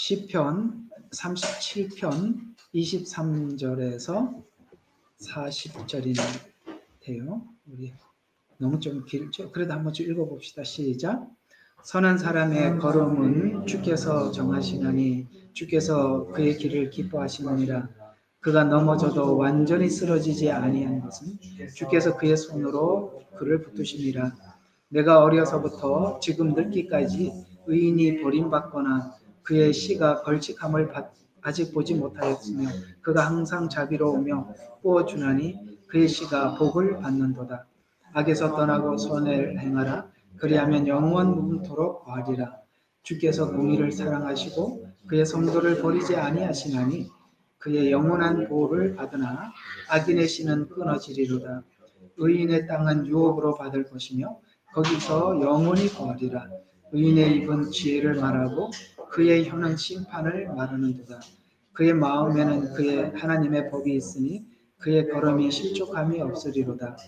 시편 37편 23절에서 40절인데요. 우리 너무 좀 길죠? 그래도 한번 좀 읽어봅시다. 시작. 선한 사람의 걸음은 주께서 정하시나니 주께서 그의 길을 기뻐하시느니라. 그가 넘어져도 완전히 쓰러지지 아니한 것은 주께서 그의 손으로 그를 붙드시니라. 내가 어려서부터 지금 늙기까지 의인이 버림받거나 그의 씨가 벌칙함을 아직 보지 못하였으며 그가 항상 자비로우며 부어주나니 그의 씨가 복을 받는도다. 악에서 떠나고 선을 행하라. 그리하면 영원 무궁토록 거하리라. 주께서 공의를 사랑하시고 그의 성도를 버리지 아니하시나니 그의 영원한 보호를 받으나 악인의 씨는 끊어지리로다. 의인의 땅은 유업으로 받을 것이며 거기서 영원히 거하리라. 의인의 입은 지혜를 말하고 그의 혀는 심판을 말하는도다. 그의 마음에는 그의 하나님의 법이 있으니 그의 걸음이 실족함이 없으리로다.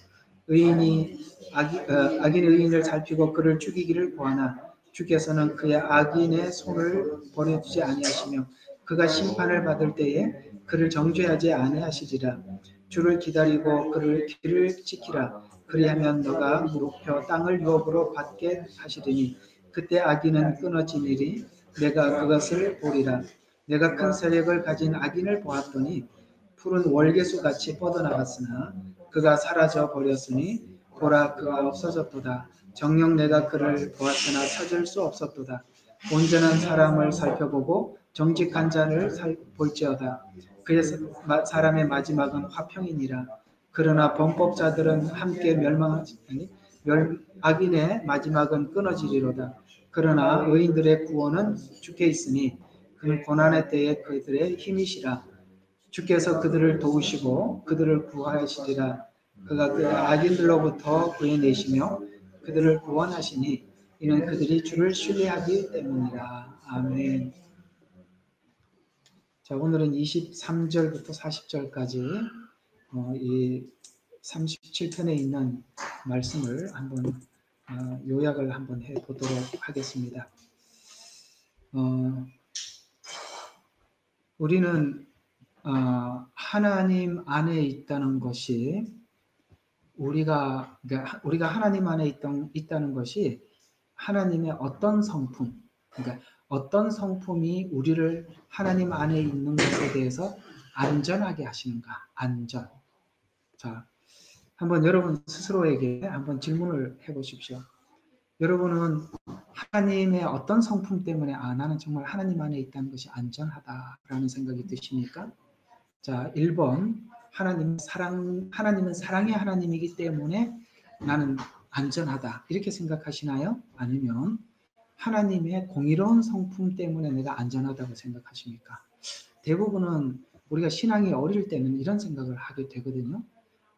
악인이 의인을 살피고 그를 죽이기를 구하나 주께서는 그의 악인의 손을 버려두지 아니하시며 그가 심판을 받을 때에 그를 정죄하지 아니하시리라. 주를 기다리고 그를 길을 지키라. 그리하면 너가 무릎 펴 땅을 유업으로 받게 하시리니 그때 악인은 끊어지리니 내가 그것을 보리라. 내가 큰 세력을 가진 악인을 보았더니 푸른 월계수같이 뻗어나갔으나 그가 사라져 버렸으니 보라 그가 없어졌도다. 정녕 내가 그를 보았으나 찾을 수 없었도다. 온전한 사람을 살펴보고 정직한 자를 볼지어다. 그의 사람의 마지막은 화평이니라. 그러나 범법자들은 함께 멸망하니 악인의 마지막은 끊어지리로다. 그러나 의인들의 구원은 주께 있으니 그는 고난의 때에 그들의 힘이시라. 주께서 그들을 도우시고 그들을 구하시리라. 그가 그 악인들로부터 구해내시며 그들을 구원하시니 이는 그들이 주를 신뢰하기 때문이라. 아멘. 자, 오늘은 23절부터 40절까지 이 37편에 있는 말씀을 한번 요약을 한번 해보도록 하겠습니다. 우리는 하나님 안에 있다는 것이 우리가 하나님 안에 있다는 것이 하나님의 어떤 성품, 그러니까 어떤 성품이 우리를 하나님 안에 있는 것에 대해서 안전하게 하시는가? 안전. 자, 한번 여러분 스스로에게 한번 질문을 해보십시오. 여러분은 하나님의 어떤 성품 때문에 나는 정말 하나님 안에 있다는 것이 안전하다라는 생각이 드십니까? 자, 1번 하나님은 사랑의 하나님이기 때문에 나는 안전하다 이렇게 생각하시나요? 아니면 하나님의 공의로운 성품 때문에 내가 안전하다고 생각하십니까? 대부분은 우리가 신앙이 어릴 때는 이런 생각을 하게 되거든요.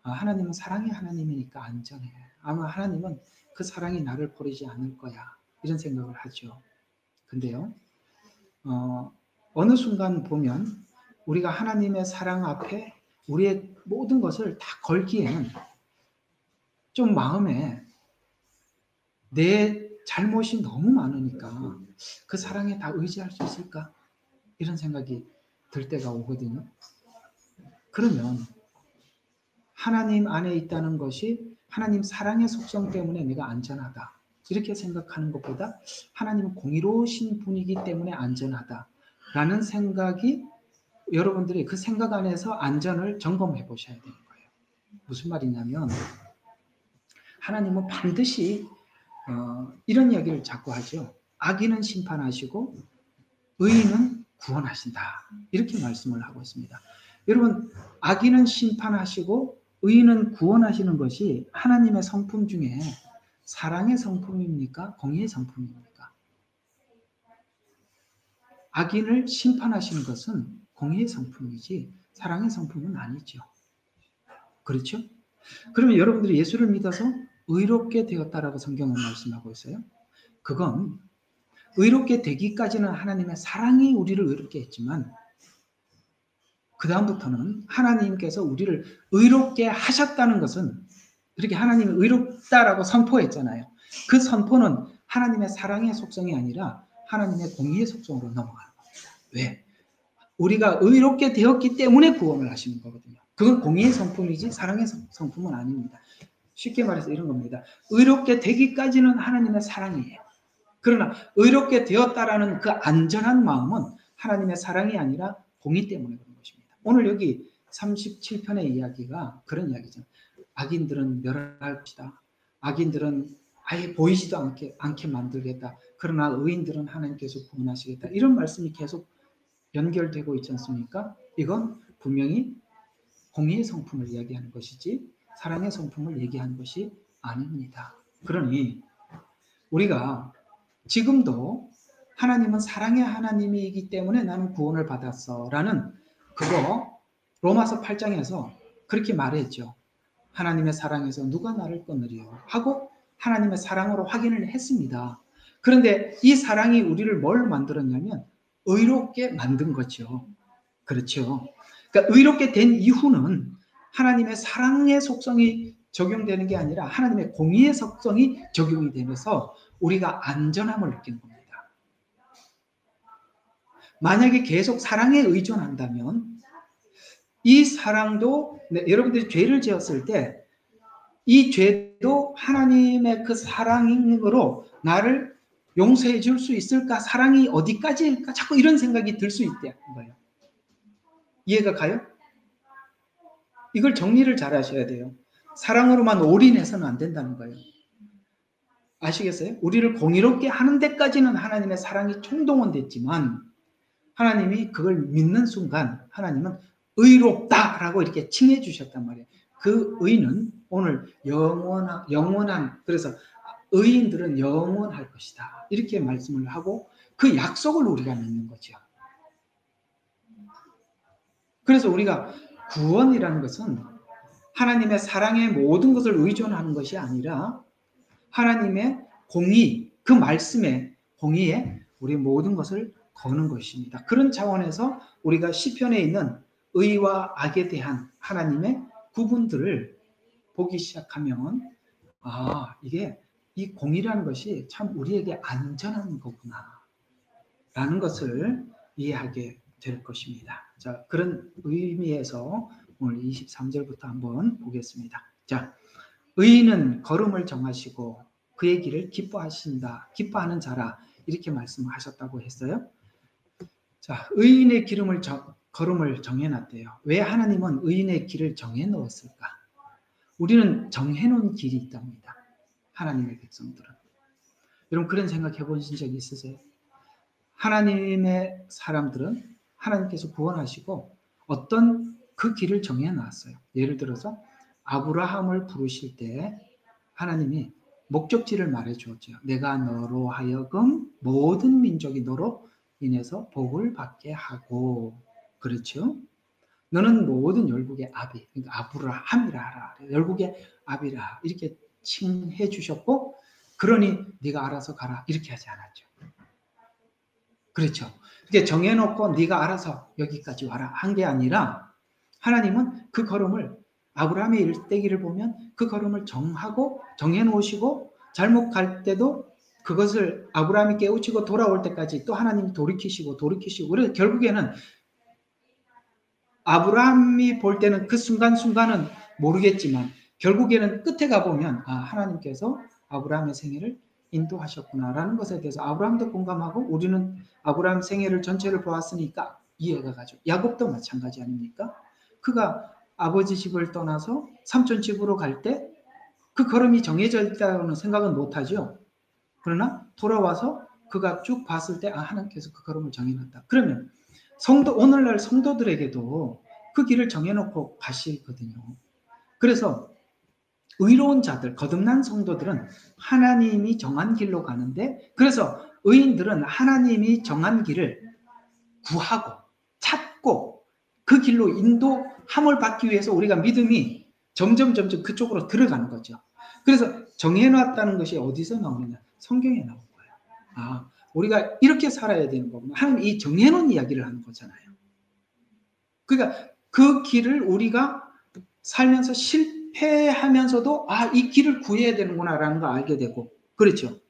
하나님은 사랑의 하나님이니까 안전해. 아마 하나님은 그 사랑이 나를 버리지 않을 거야. 이런 생각을 하죠. 근데요, 어느 순간 보면 우리가 하나님의 사랑 앞에 우리의 모든 것을 다 걸기에는 좀 마음에 내 잘못이 너무 많으니까 그 사랑에 다 의지할 수 있을까? 이런 생각이 들 때가 오거든요. 그러면 하나님 안에 있다는 것이 하나님 사랑의 속성 때문에 내가 안전하다. 이렇게 생각하는 것보다 하나님은 공의로우신 분이기 때문에 안전하다라는 생각이 여러분들이 그 생각 안에서 안전을 점검해 보셔야 되는 거예요. 무슨 말이냐면 하나님은 반드시 이런 이야기를 자꾸 하죠. 악인은 심판하시고 의인은 구원하신다. 이렇게 말씀을 하고 있습니다. 여러분, 악인은 심판하시고 의인은 구원하시는 것이 하나님의 성품 중에 사랑의 성품입니까? 공의의 성품입니까? 악인을 심판하시는 것은 공의의 성품이지 사랑의 성품은 아니죠. 그렇죠? 그러면 여러분들이 예수를 믿어서 의롭게 되었다라고 성경은 말씀하고 있어요. 그건 의롭게 되기까지는 하나님의 사랑이 우리를 의롭게 했지만 그 다음부터는 하나님께서 우리를 의롭게 하셨다는 것은 그렇게 하나님이 의롭다라고 선포했잖아요. 그 선포는 하나님의 사랑의 속성이 아니라 하나님의 공의의 속성으로 넘어가는 겁니다. 왜? 우리가 의롭게 되었기 때문에 구원을 하시는 거거든요. 그건 공의의 성품이지 사랑의 성품은 아닙니다. 쉽게 말해서 이런 겁니다. 의롭게 되기까지는 하나님의 사랑이에요. 그러나 의롭게 되었다라는 그 안전한 마음은 하나님의 사랑이 아니라 공의 때문에 그런 것입니다. 오늘 여기 37편의 이야기가 그런 이야기죠. 악인들은 멸할 것이다. 악인들은 아예 보이지도 않게 만들겠다. 그러나 의인들은 하나님께서 구원하시겠다. 이런 말씀이 계속 연결되고 있지 않습니까? 이건 분명히 공의의 성품을 이야기하는 것이지 사랑의 성품을 얘기하는 것이 아닙니다. 그러니 우리가 지금도 하나님은 사랑의 하나님이기 때문에 나는 구원을 받았어 라는 그거 로마서 8장에서 그렇게 말했죠. 하나님의 사랑에서 누가 나를 끊으리요 하고 하나님의 사랑으로 확인을 했습니다. 그런데 이 사랑이 우리를 뭘 만들었냐면 의롭게 만든 거죠. 그렇죠. 그러니까 의롭게 된 이후는 하나님의 사랑의 속성이 적용되는 게 아니라 하나님의 공의의 속성이 적용이 되면서 우리가 안전함을 느끼는 겁니다. 만약에 계속 사랑에 의존한다면 이 사랑도 여러분들이 죄를 지었을 때 이 죄도 하나님의 그 사랑으로 나를 용서해 줄 수 있을까? 사랑이 어디까지일까? 자꾸 이런 생각이 들 수 있다는 거예요. 이해가 가요? 이걸 정리를 잘 하셔야 돼요. 사랑으로만 올인해서는 안 된다는 거예요. 아시겠어요? 우리를 공의롭게 하는 데까지는 하나님의 사랑이 총동원됐지만 하나님이 그걸 믿는 순간 하나님은 의롭다라고 이렇게 칭해 주셨단 말이에요. 그 의는 오늘 영원한 그래서 의인들은 영원할 것이다. 이렇게 말씀을 하고 그 약속을 우리가 믿는 거죠. 그래서 우리가 구원이라는 것은 하나님의 사랑의 모든 것을 의존하는 것이 아니라 하나님의 공의, 그 말씀의 공의에 우리 모든 것을 거는 것입니다. 그런 차원에서 우리가 시편에 있는 의와 악에 대한 하나님의 구분들을 보기 시작하면 이게 이 공의라는 것이 참 우리에게 안전한 거구나 라는 것을 이해하게 될 것입니다. 자, 그런 의미에서 오늘 23절부터 한번 보겠습니다. 자, 의인은 걸음을 정하시고 그의 길을 기뻐하는 자라 이렇게 말씀하셨다고 했어요. 자, 의인의 걸음을 정해놨대요. 왜 하나님은 의인의 길을 정해놓았을까? 우리는 정해놓은 길이 있답니다. 하나님의 백성들은. 여러분 그런 생각 해보신 적 있으세요? 하나님의 사람들은 하나님께서 구원하시고 어떤 그 길을 정해놨어요. 예를 들어서 아브라함을 부르실 때 하나님이 목적지를 말해주었죠. 내가 너로 하여금 모든 민족이 너로 인해서 복을 받게 하고, 그렇죠? 너는 모든 열국의 아비, 그러니까 아브라함이라 하라. 열국의 아비라 이렇게 칭해 주셨고, 그러니 네가 알아서 가라 이렇게 하지 않았죠. 그렇죠. 이렇게 정해놓고 네가 알아서 여기까지 와라 한 게 아니라 하나님은 그 걸음을 아브라함의 일대기를 보면 그 걸음을 정해놓으시고 잘못 갈 때도 그것을 아브라함이 깨우치고 돌아올 때까지 또 하나님이 돌이키시고 그래서 결국에는 아브라함이 볼 때는 그 순간순간은 모르겠지만 결국에는 끝에 가보면 하나님께서 아브라함의 생애를 인도하셨구나라는 것에 대해서 아브라함도 공감하고 우리는 아브라함 생애를 전체를 보았으니까 이해가 가죠. 야곱도 마찬가지 아닙니까? 그가 아버지 집을 떠나서 삼촌 집으로 갈 때 그 걸음이 정해져 있다는 생각은 못하죠. 그러나 돌아와서 그가 쭉 봤을 때 하나님께서 그 걸음을 정해놨다. 그러면 오늘날 성도들에게도 그 길을 정해놓고 가시거든요. 그래서 의로운 자들, 거듭난 성도들은 하나님이 정한 길로 가는데 그래서 의인들은 하나님이 정한 길을 구하고 찾고 그 길로 인도함을 받기 위해서 우리가 믿음이 점점 그쪽으로 들어가는 거죠. 그래서 정해놨다는 것이 어디서 나오느냐? 성경에 나온 거예요. 우리가 이렇게 살아야 되는 거구나. 하나님 이 정해놓은 이야기를 하는 거잖아요. 그러니까 그 길을 우리가 살면서 실패하면서도 이 길을 구해야 되는구나라는 걸 알게 되고, 그렇죠.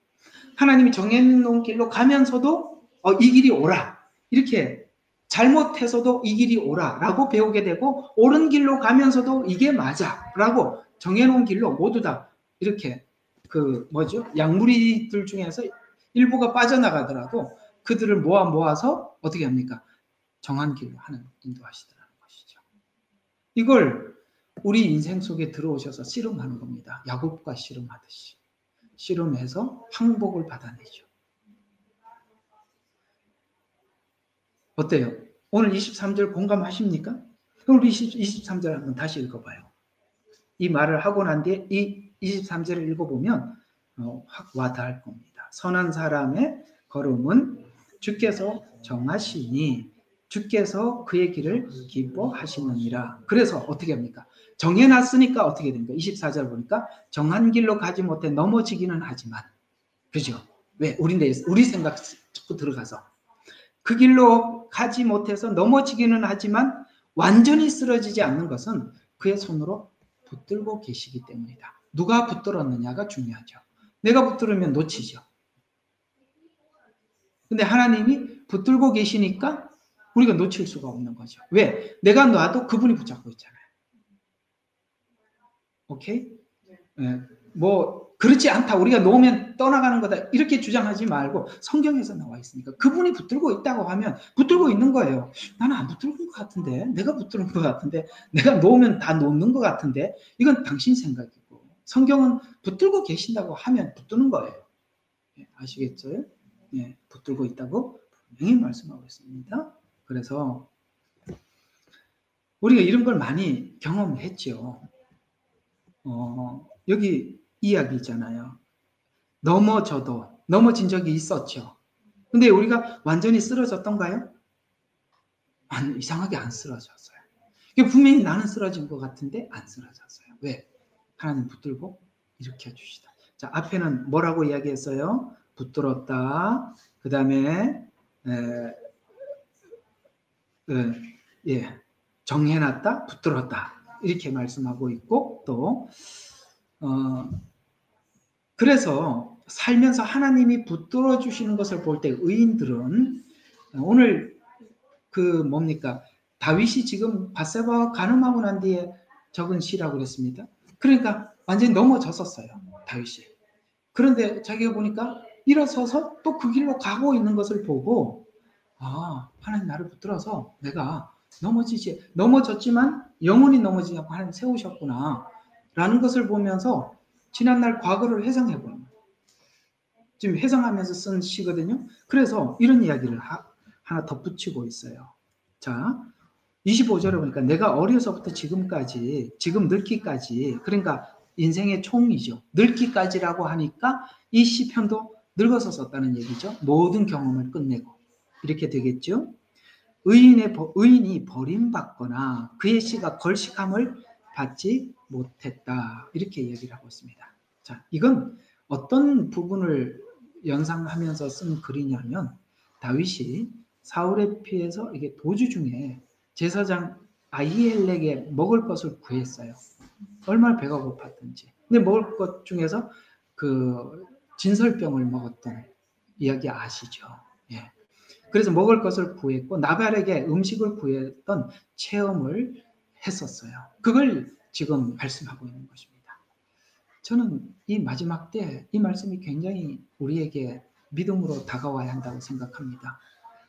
하나님이 정해놓은 길로 가면서도 이 길이 오라 이렇게 잘못해서도 이 길이 옳아라고 배우게 되고 옳은 길로 가면서도 이게 맞아라고 정해놓은 길로 모두 다 이렇게 그 뭐죠? 양무리들 중에서 일부가 빠져나가더라도 그들을 모아서 어떻게 합니까? 정한 길로 하는 인도하시더라는 것이죠. 이걸 우리 인생 속에 들어오셔서 씨름하는 겁니다. 야곱과 씨름하듯이. 씨름해서 항복을 받아내죠. 어때요? 오늘 23절 공감하십니까? 그럼 우리 23절 한번 다시 읽어봐요. 이 말을 하고 난 뒤에 이 23절을 읽어보면 확 와닿을 겁니다. 선한 사람의 걸음은 주께서 정하시니 주께서 그의 길을 기뻐하시느니라. 그래서 어떻게 합니까? 정해놨으니까 어떻게 됩니까? 24절 보니까 정한 길로 가지 못해 넘어지기는 하지만, 그죠? 왜? 우리 생각 자꾸 들어가서 그 길로 가지 못해서 넘어지기는 하지만 완전히 쓰러지지 않는 것은 그의 손으로 붙들고 계시기 때문이다. 누가 붙들었느냐가 중요하죠. 내가 붙들으면 놓치죠. 근데 하나님이 붙들고 계시니까 우리가 놓칠 수가 없는 거죠. 왜? 내가 놔도 그분이 붙잡고 있잖아요. 오케이? 네. 뭐 그렇지 않다. 우리가 놓으면 떠나가는 거다. 이렇게 주장하지 말고 성경에서 나와 있으니까 그분이 붙들고 있다고 하면 붙들고 있는 거예요. 나는 안 붙들은 것 같은데, 내가 붙들은 것 같은데, 내가 놓으면 다 놓는 것 같은데, 이건 당신 생각이고 성경은 붙들고 계신다고 하면 붙드는 거예요. 네, 아시겠죠? 네, 붙들고 있다고 분명히 말씀하고 있습니다. 그래서 우리가 이런 걸 많이 경험했죠. 여기 이야기 있잖아요. 넘어진 적이 있었죠. 근데 우리가 완전히 쓰러졌던가요? 이상하게 안 쓰러졌어요. 분명히 나는 쓰러진 것 같은데 안 쓰러졌어요. 왜? 하나님 붙들고 일으켜 주시다. 자, 앞에는 뭐라고 이야기했어요? 붙들었다. 그 다음에 정해놨다, 붙들었다. 이렇게 말씀하고 있고 또 그래서 살면서 하나님이 붙들어 주시는 것을 볼 때 의인들은 오늘 그 뭡니까? 다윗이 지금 밧세바와 간음하고 난 뒤에 적은 시라고 그랬습니다. 그러니까 완전히 넘어졌었어요. 다윗이. 그런데 자기가 보니까 일어서서 또 그 길로 가고 있는 것을 보고 하나님 나를 붙들어서 내가 넘어졌지만 영원히 넘어지지 않고 하나님 세우셨구나 라는 것을 보면서 지난날 과거를 회상해보는 거예요. 지금 회상하면서 쓴 시거든요. 그래서 이런 이야기를 하나 덧붙이고 있어요. 자, 25절에 보니까 내가 어려서부터 지금까지, 지금 늙기까지, 그러니까 인생의 총이죠. 늙기까지라고 하니까 이 시편도 늙어서 썼다는 얘기죠. 모든 경험을 끝내고 이렇게 되겠죠. 의인이 버림받거나 그의 씨가 걸식함을 받지 못했다. 이렇게 얘기를 하고 있습니다. 자, 이건 어떤 부분을 연상하면서 쓴 글이냐면 다윗이 사울에 피해서 이게 도주 중에 제사장 아히엘렉에 먹을 것을 구했어요. 얼마나 배가 고팠던지. 근데 먹을 것 중에서 그 진설병을 먹었던 이야기 아시죠? 예. 그래서 먹을 것을 구했고 나발에게 음식을 구했던 체험을 했었어요. 그걸 지금 말씀하고 있는 것입니다. 저는 이 마지막 때 이 말씀이 굉장히 우리에게 믿음으로 다가와야 한다고 생각합니다.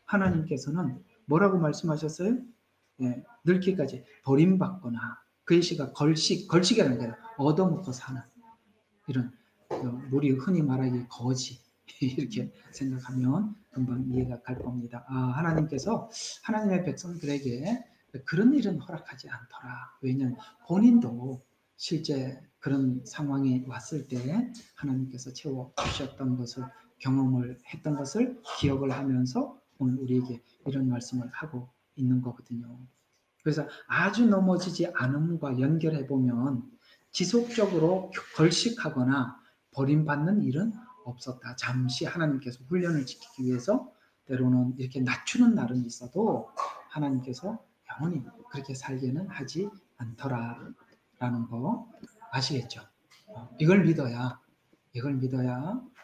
하나님께서는 뭐라고 말씀하셨어요? 예, 늙기까지 버림받거나 그의 씨가 걸식이라는 게 얻어먹고 사는 이런 우리 흔히 말하기 거지 이렇게 생각하면 금방 이해가 갈 겁니다. 하나님께서 하나님의 백성들에게 그런 일은 허락하지 않더라. 왜냐하면 본인도 실제 그런 상황이 왔을 때 하나님께서 채워주셨던 것을 경험을 했던 것을 기억을 하면서 오늘 우리에게 이런 말씀을 하고 있는 거거든요. 그래서 아주 넘어지지 않음과 연결해 보면 지속적으로 걸식하거나 버림받는 일은 없었다. 잠시 하나님께서 훈련을 지키기 위해서 때로는 이렇게 낮추는 날은 있어도 하나님께서 영원히 그렇게 살게는 하지 않더라라는 거 아시겠죠? 이걸 믿어야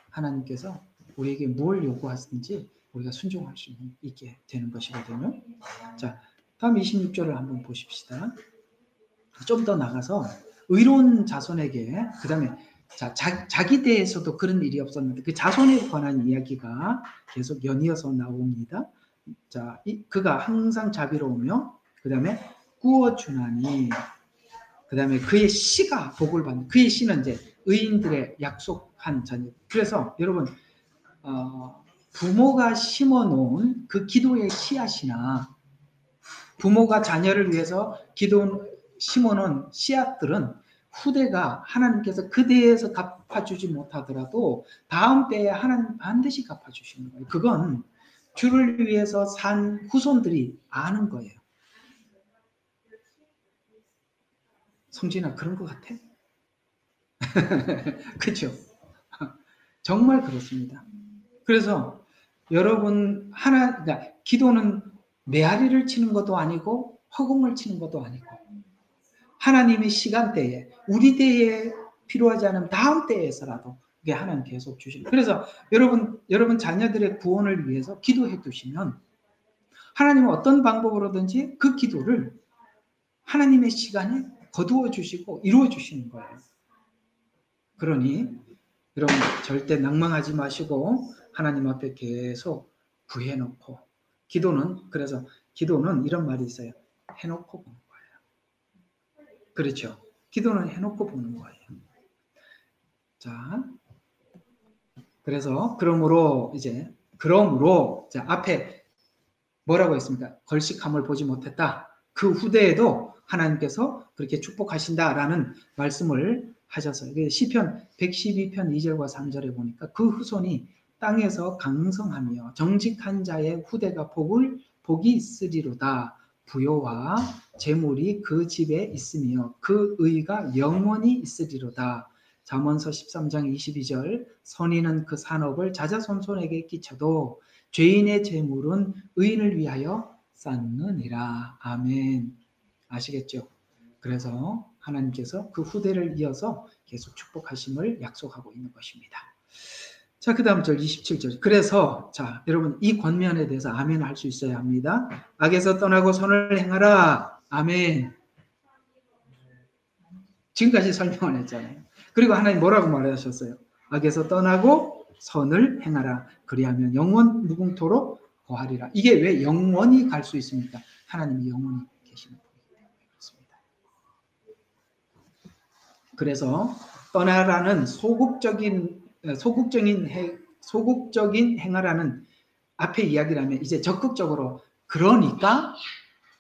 하나님께서 우리에게 뭘 요구하든지 우리가 순종할 수 있게 되는 것이거든요. 자, 다음 26절을 한번 보십시다. 좀 더 나가서 의로운 자손에게 그 다음에 자기 때에서도 그런 일이 없었는데 그 자손에 관한 이야기가 계속 연이어서 나옵니다. 자, 그가 항상 자비로우며 그 다음에 구워주나니 그 다음에 그의 씨가 복을 받는 그의 씨는 이제 의인들의 약속한 자녀. 그래서 여러분 부모가 심어놓은 그 기도의 씨앗이나 부모가 자녀를 위해서 심어놓은 씨앗들은 후대가 하나님께서 그 대에서 갚아주지 못하더라도 다음 때에 하나님 반드시 갚아주시는 거예요. 그건 주를 위해서 산 후손들이 아는 거예요. 성진아 그런 것 같아? 그렇죠? 정말 그렇습니다. 그래서 여러분 그러니까 기도는 메아리를 치는 것도 아니고 허공을 치는 것도 아니고 하나님의 시간대에 우리 때에 필요하지 않은 다음 때에서라도 그게 하나님 계속 주시고 그래서 여러분 자녀들의 구원을 위해서 기도해 두시면 하나님은 어떤 방법으로든지 그 기도를 하나님의 시간에 거두어 주시고 이루어 주시는 거예요. 그러니 여러분 절대 낭망하지 마시고 하나님 앞에 계속 구해놓고 그래서 기도는 이런 말이 있어요. 해놓고 보는 거예요. 그렇죠. 기도는 해놓고 보는 거예요. 자, 그래서 그러므로 자, 앞에 뭐라고 했습니까? 걸식함을 보지 못했다. 그 후대에도 하나님께서 그렇게 축복하신다라는 말씀을 하셔서 시편 112편 2절과 3절에 보니까 그 후손이 땅에서 강성하며 정직한 자의 후대가 복이 있으리로다. 부요와 재물이 그 집에 있으며 그 의가 영원히 있으리로다. 잠언서 13장 22절 선인은 그 산업을 자자손손에게 끼쳐도 죄인의 재물은 의인을 위하여 쌓느니라. 아멘. 아시겠죠? 그래서 하나님께서 그 후대를 이어서 계속 축복하심을 약속하고 있는 것입니다. 자, 그 다음 절 27절. 그래서 자, 여러분 이 권면에 대해서 아멘 할 수 있어야 합니다. 악에서 떠나고 선을 행하라. 아멘. 지금까지 설명을 했잖아요. 그리고 하나님 뭐라고 말하셨어요? 악에서 떠나고 선을 행하라. 그리하면 영원 무궁토록 거하리라. 이게 왜 영원히 갈 수 있습니까? 하나님이 영원히 계시는 분이기 때문에 그렇습니다. 그래서 떠나라는 소극적인 행하라는 앞에 이야기라면 이제 적극적으로 그러니까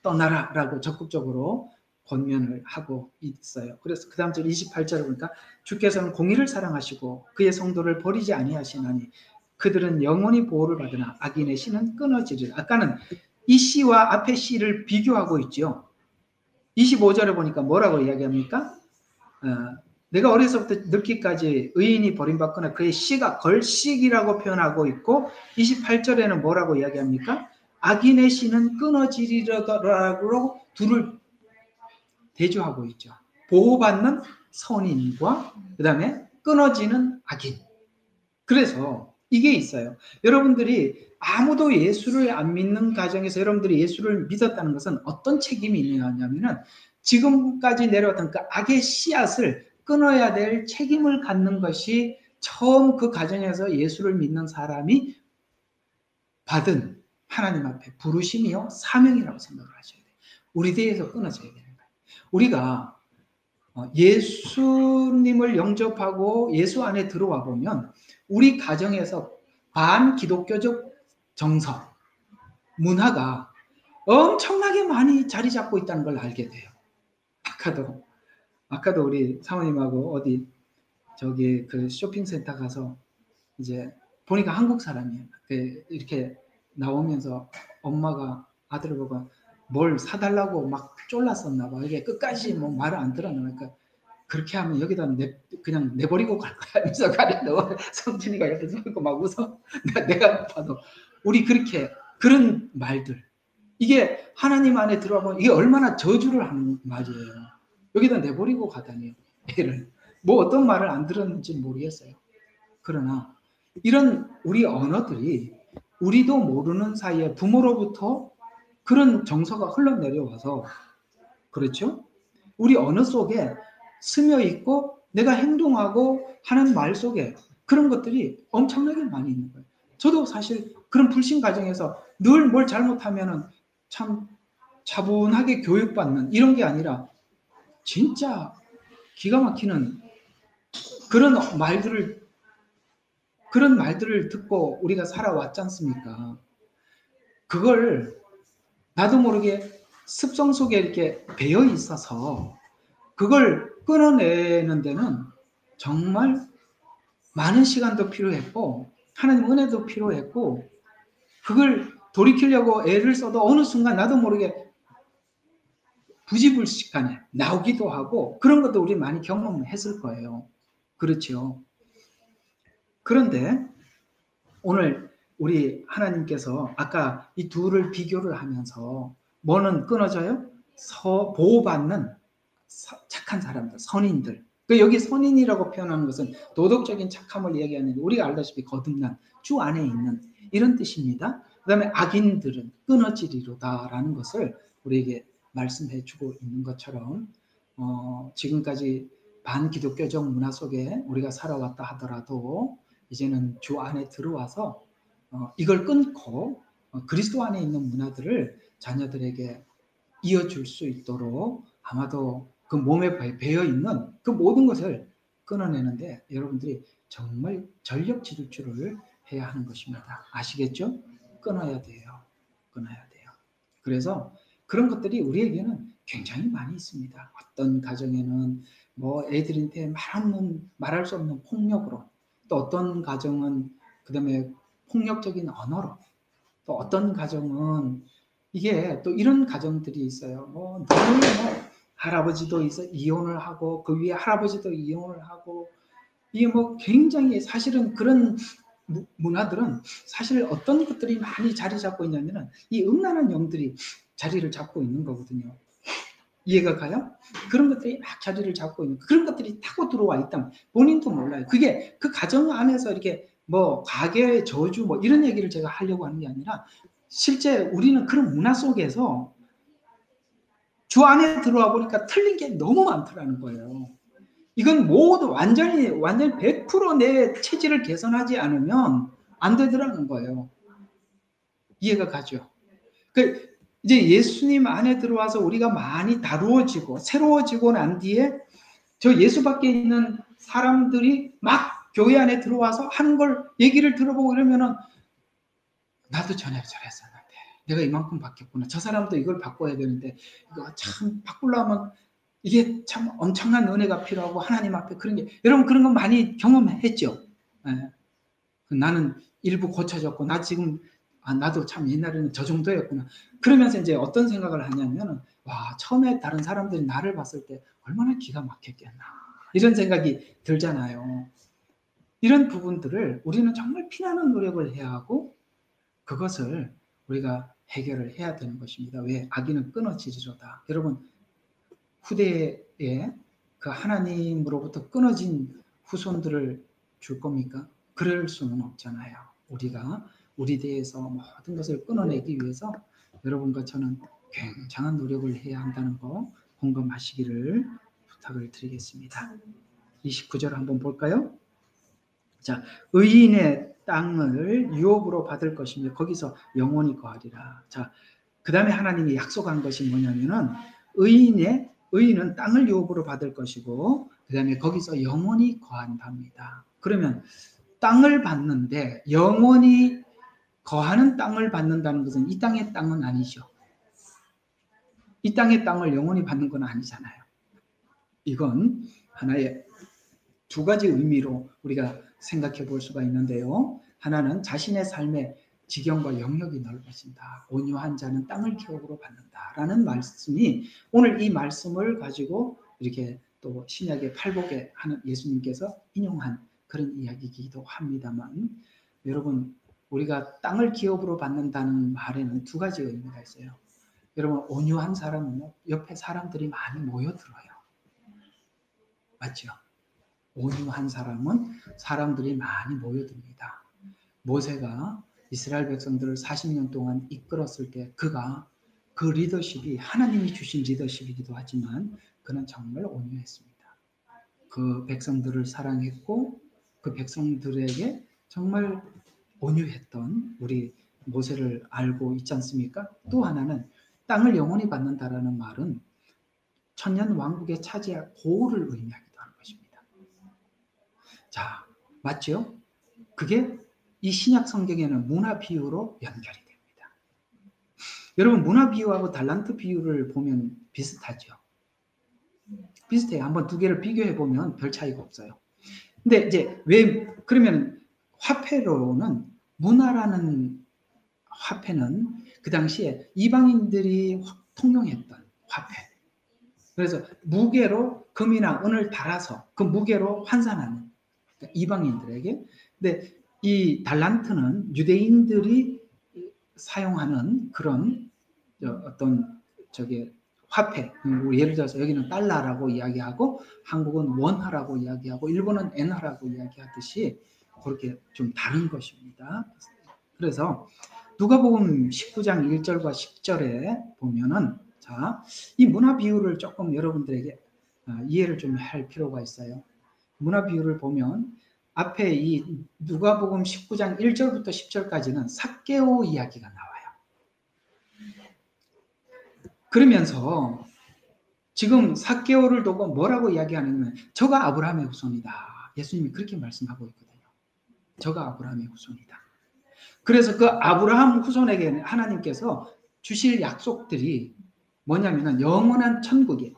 떠나라라고 적극적으로 권면을 하고 있어요. 그래서 그 다음 절 28절을 보니까 주께서는 공의를 사랑하시고 그의 성도를 버리지 아니하시나니 그들은 영원히 보호를 받으나 악인의 씨는 끊어지리라. 아까는 이 씨와 앞의 씨를 비교하고 있죠. 25절에 보니까 뭐라고 이야기합니까? 내가 어려서부터 늙기까지 의인이 버림받거나 그의 씨가 걸식이라고 표현하고 있고 28절에는 뭐라고 이야기합니까? 악인의 씨는 끊어지리라고 둘을 대조하고 있죠. 보호받는 선인과 그 다음에 끊어지는 악인. 그래서 이게 있어요. 여러분들이 아무도 예수를 안 믿는 가정에서 여러분들이 예수를 믿었다는 것은 어떤 책임이 있느냐면은 지금까지 내려왔던 그 악의 씨앗을 끊어야 될 책임을 갖는 것이 처음 그 가정에서 예수를 믿는 사람이 받은 하나님 앞에 부르심이요 사명이라고 생각을 하셔야 돼요. 우리 대에서 끊어져야 되는 거예요. 우리가 예수님을 영접하고 예수 안에 들어와 보면 우리 가정에서 반기독교적 정서, 문화가 엄청나게 많이 자리 잡고 있다는 걸 알게 돼요. 아까도 우리 사모님하고 어디 저기 그 쇼핑센터 가서 이제 보니까 한국 사람이에요. 이렇게 나오면서 엄마가 아들을 보고 뭘 사달라고 막 쫄랐었나 봐. 이게 끝까지 뭐 말을 안 들어놓으니까 그렇게 하면 여기다 그냥 내버리고 갈 거야. 그래서 가려고 성진이가 옆에서 막 웃어. 내가 봐도 우리 그런 말들 이게 하나님 안에 들어와 보면 이게 얼마나 저주를 하는 말이에요. 여기다 내버리고 가다니요. 얘를 뭐 어떤 말을 안 들었는지 모르겠어요. 그러나 이런 우리 언어들이 우리도 모르는 사이에 부모로부터 그런 정서가 흘러내려와서 그렇죠? 우리 언어 속에 스며 있고 내가 행동하고 하는 말 속에 그런 것들이 엄청나게 많이 있는 거예요. 저도 사실 그런 불신 가정에서 늘 뭘 잘못하면은 참 차분하게 교육받는 이런 게 아니라 진짜 기가 막히는 그런 말들을 듣고 우리가 살아왔지 않습니까? 그걸 나도 모르게 습성 속에 이렇게 배어 있어서 그걸 끊어내는 데는 정말 많은 시간도 필요했고 하나님 은혜도 필요했고 그걸 돌이키려고 애를 써도 어느 순간 나도 모르게 부지불식간에 나오기도 하고 그런 것도 우리 많이 경험했을 거예요. 그렇죠. 그런데 오늘 우리 하나님께서 아까 이 둘을 비교를 하면서 뭐는 끊어져요? 보호받는 착한 사람들, 선인들. 여기 선인이라고 표현하는 것은 도덕적인 착함을 얘기하는데 우리가 알다시피 거듭난 주 안에 있는 이런 뜻입니다. 그 다음에 악인들은 끊어지리로다라는 것을 우리에게 말씀해 주고 있는 것처럼 지금까지 반기독교적 문화 속에 우리가 살아왔다 하더라도 이제는 주 안에 들어와서 이걸 끊고 그리스도 안에 있는 문화들을 자녀들에게 이어줄 수 있도록 아마도 그 몸에 배어 있는 그 모든 것을 끊어내는데 여러분들이 정말 전력 질주를 해야 하는 것입니다. 아시겠죠? 끊어야 돼요. 끊어야 돼요. 그래서 그런 것들이 우리에게는 굉장히 많이 있습니다. 어떤 가정에는 뭐 애들한테 말할 수 없는 폭력으로 또 어떤 가정은 그다음에 폭력적인 언어로 또 어떤 가정은 이게 또 이런 가정들이 있어요. 뭐 할아버지도 이혼을 하고 그 위에 할아버지도 이혼을 하고 이게 뭐 굉장히 사실은 그런 문화들은 사실 어떤 것들이 많이 자리 잡고 있냐면은 이 음란한 영들이 자리를 잡고 있는 거거든요. 이해가 가요? 그런 것들이 막 자리를 잡고 있는 그런 것들이 타고 들어와 있다면 본인도 몰라요. 그게 그 가정 안에서 이렇게 뭐 가계의 저주 뭐 이런 얘기를 제가 하려고 하는 게 아니라 실제 우리는 그런 문화 속에서 주 안에 들어와 보니까 틀린 게 너무 많더라는 거예요. 이건 모두 완전히 100%내 체질을 개선하지 않으면 안 되더라는 거예요. 이해가 가죠? 그 이제 예수님 안에 들어와서 우리가 많이 다루어지고 새로워지고 난 뒤에 저 예수 밖에 있는 사람들이 막 교회 안에 들어와서 하는 걸 얘기를 들어보고 이러면은 나도 전에 저랬었는데 내가 이만큼 바뀌었구나. 저 사람도 이걸 바꿔야 되는데 이거 참 바꾸려면 이게 참 엄청난 은혜가 필요하고 하나님 앞에 그런 게 여러분 그런 거 많이 경험했죠. 네. 나는 일부 고쳐졌고 나 지금 나도 참 옛날에는 저 정도였구나. 그러면서 이제 어떤 생각을 하냐면 와 처음에 다른 사람들이 나를 봤을 때 얼마나 기가 막혔겠나 이런 생각이 들잖아요. 이런 부분들을 우리는 정말 피나는 노력을 해야 하고 그것을 우리가 해결을 해야 되는 것입니다. 왜? 악인은 끊어지리로다. 여러분 후대에 그 하나님으로부터 끊어진 후손들을 줄 겁니까? 그럴 수는 없잖아요. 우리가 우리 대에서 모든 것을 끊어내기 위해서 여러분과 저는 굉장한 노력을 해야 한다는 거 공감하시기를 부탁을 드리겠습니다. 29절 한번 볼까요? 자, 의인의 땅을 유업으로 받을 것이며 거기서 영원히 거하리라. 자, 그 다음에 하나님이 약속한 것이 뭐냐면은 의인은 땅을 유업으로 받을 것이고 그 다음에 거기서 영원히 거한답니다. 그러면 땅을 받는데 영원히 거하는 땅을 받는다는 것은 이 땅의 땅은 아니죠. 이 땅의 땅을 영원히 받는 건 아니잖아요. 이건 하나의 두 가지 의미로 우리가 생각해 볼 수가 있는데요. 하나는 자신의 삶의 지경과 영역이 넓어진다. 온유한 자는 땅을 기업으로 받는다라는 말씀이 오늘 이 말씀을 가지고 이렇게 또 신약의 팔복에 하는 예수님께서 인용한 그런 이야기이기도 합니다만 여러분 우리가 땅을 기업으로 받는다는 말에는 두 가지 의미가 있어요. 여러분 온유한 사람은 옆에 사람들이 많이 모여들어요. 맞죠? 온유한 사람은 사람들이 많이 모여듭니다. 모세가 이스라엘 백성들을 40년 동안 이끌었을 때 그가 그 리더십이 하나님이 주신 리더십이기도 하지만 그는 정말 온유했습니다. 그 백성들을 사랑했고 그 백성들에게 정말 온유했던 우리 모세를 알고 있지 않습니까? 또 하나는 땅을 영원히 받는다라는 말은 천년 왕국에 차지할 고을을 의미하기도 하는 것입니다. 자, 맞죠? 그게 이 신약 성경에는 문화 비유로 연결이 됩니다. 여러분, 문화 비유하고 달란트 비유를 보면 비슷하죠? 비슷해요. 한번 두 개를 비교해 보면 별 차이가 없어요. 근데 이제 왜 그러면 화폐로는 문화라는 화폐는 그 당시에 이방인들이 통용했던 화폐. 그래서 무게로 금이나 은을 달아서 그 무게로 환산하는 그러니까 이방인들에게. 근데 이 달란트는 유대인들이 사용하는 그런 어떤 화폐. 예를 들어서 여기는 달러라고 이야기하고 한국은 원화라고 이야기하고 일본은 엔화라고 이야기하듯이 그렇게 좀 다른 것입니다. 그래서 누가복음 19장 1절과 10절에 보면은 자, 이 문화 비유를 조금 여러분들에게 이해를 좀 할 필요가 있어요. 문화 비유를 보면 앞에 이 누가복음 19장 1절부터 10절까지는 삭개오 이야기가 나와요. 그러면서 지금 삭개오를 두고 뭐라고 이야기하냐면 저가 아브라함의 후손이다. 예수님이 그렇게 말씀하고 있거든요. 저가 아브라함의 후손이다. 그래서 그 아브라함 후손에게 하나님께서 주실 약속들이 뭐냐면은 영원한 천국에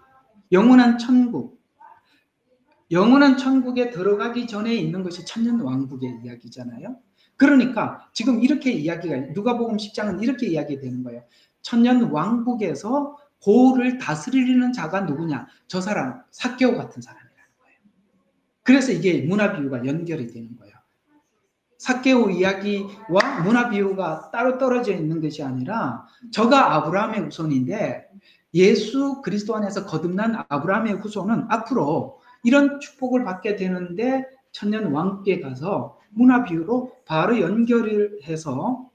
들어가기 전에 있는 것이 천년 왕국의 이야기잖아요. 그러니까 지금 이렇게 이야기가 누가복음 10장은 이렇게 이야기되는 거예요. 천년 왕국에서 고을을 다스리는 자가 누구냐? 저 사람 삭개오 같은 사람이라는 거예요. 그래서 이게 문화 비유가 연결이 되는 거예요. 삭개오 이야기와 문화 비유가 따로 떨어져 있는 것이 아니라 저가 아브라함의 후손인데 예수 그리스도 안에서 거듭난 아브라함의 후손은 앞으로 이런 축복을 받게 되는데 천년 왕국에 가서 문화 비유로 바로 연결을 해서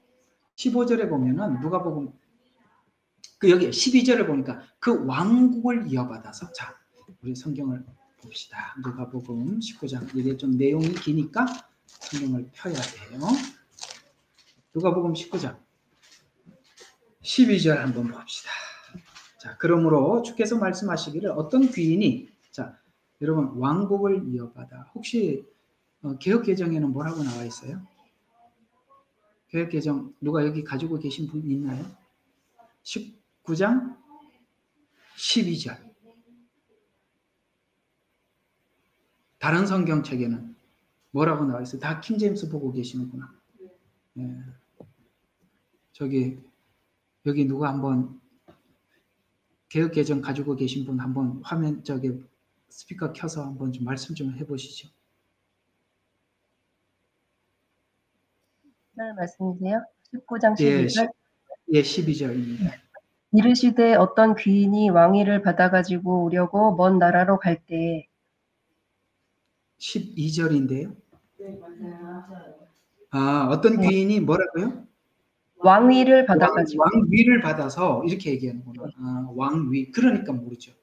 15절에 보면은 누가복음 여기 12절을 보니까 그 왕국을 이어받아서 자 우리 성경을 봅시다. 누가복음 19장 이게 좀 내용이 기니까 성경을 펴야 돼요. 누가복음 19장 12절 한번 봅시다. 자, 그러므로 주께서 말씀하시기를 어떤 귀인이 자, 여러분 왕국을 이어받아 혹시 개역개정에는 뭐라고 나와 있어요? 개역개정 누가 여기 가지고 계신 분 있나요? 19장 12절 다른 성경책에는 뭐라고 나와 있어요? 다 킹제임스 보고 계시는구나. 네. 여기 누가 한번 개역개정 가지고 계신 분 한번 화면 스피커 켜서 한번 좀 말씀 좀 해보시죠. 네, 말씀이세요? 19장 12절? 예, 12절입니다. 이르시되 어떤 귀인이 왕위를 받아가지고 오려고 먼 나라로 갈 때 12절인데요. 네, 맞아요. 어떤 귀인이 뭐라고요? 왕위를 받아가지고 왕위를 받아서 이렇게 얘기하는구나. 왕위. 그러니까 모르죠.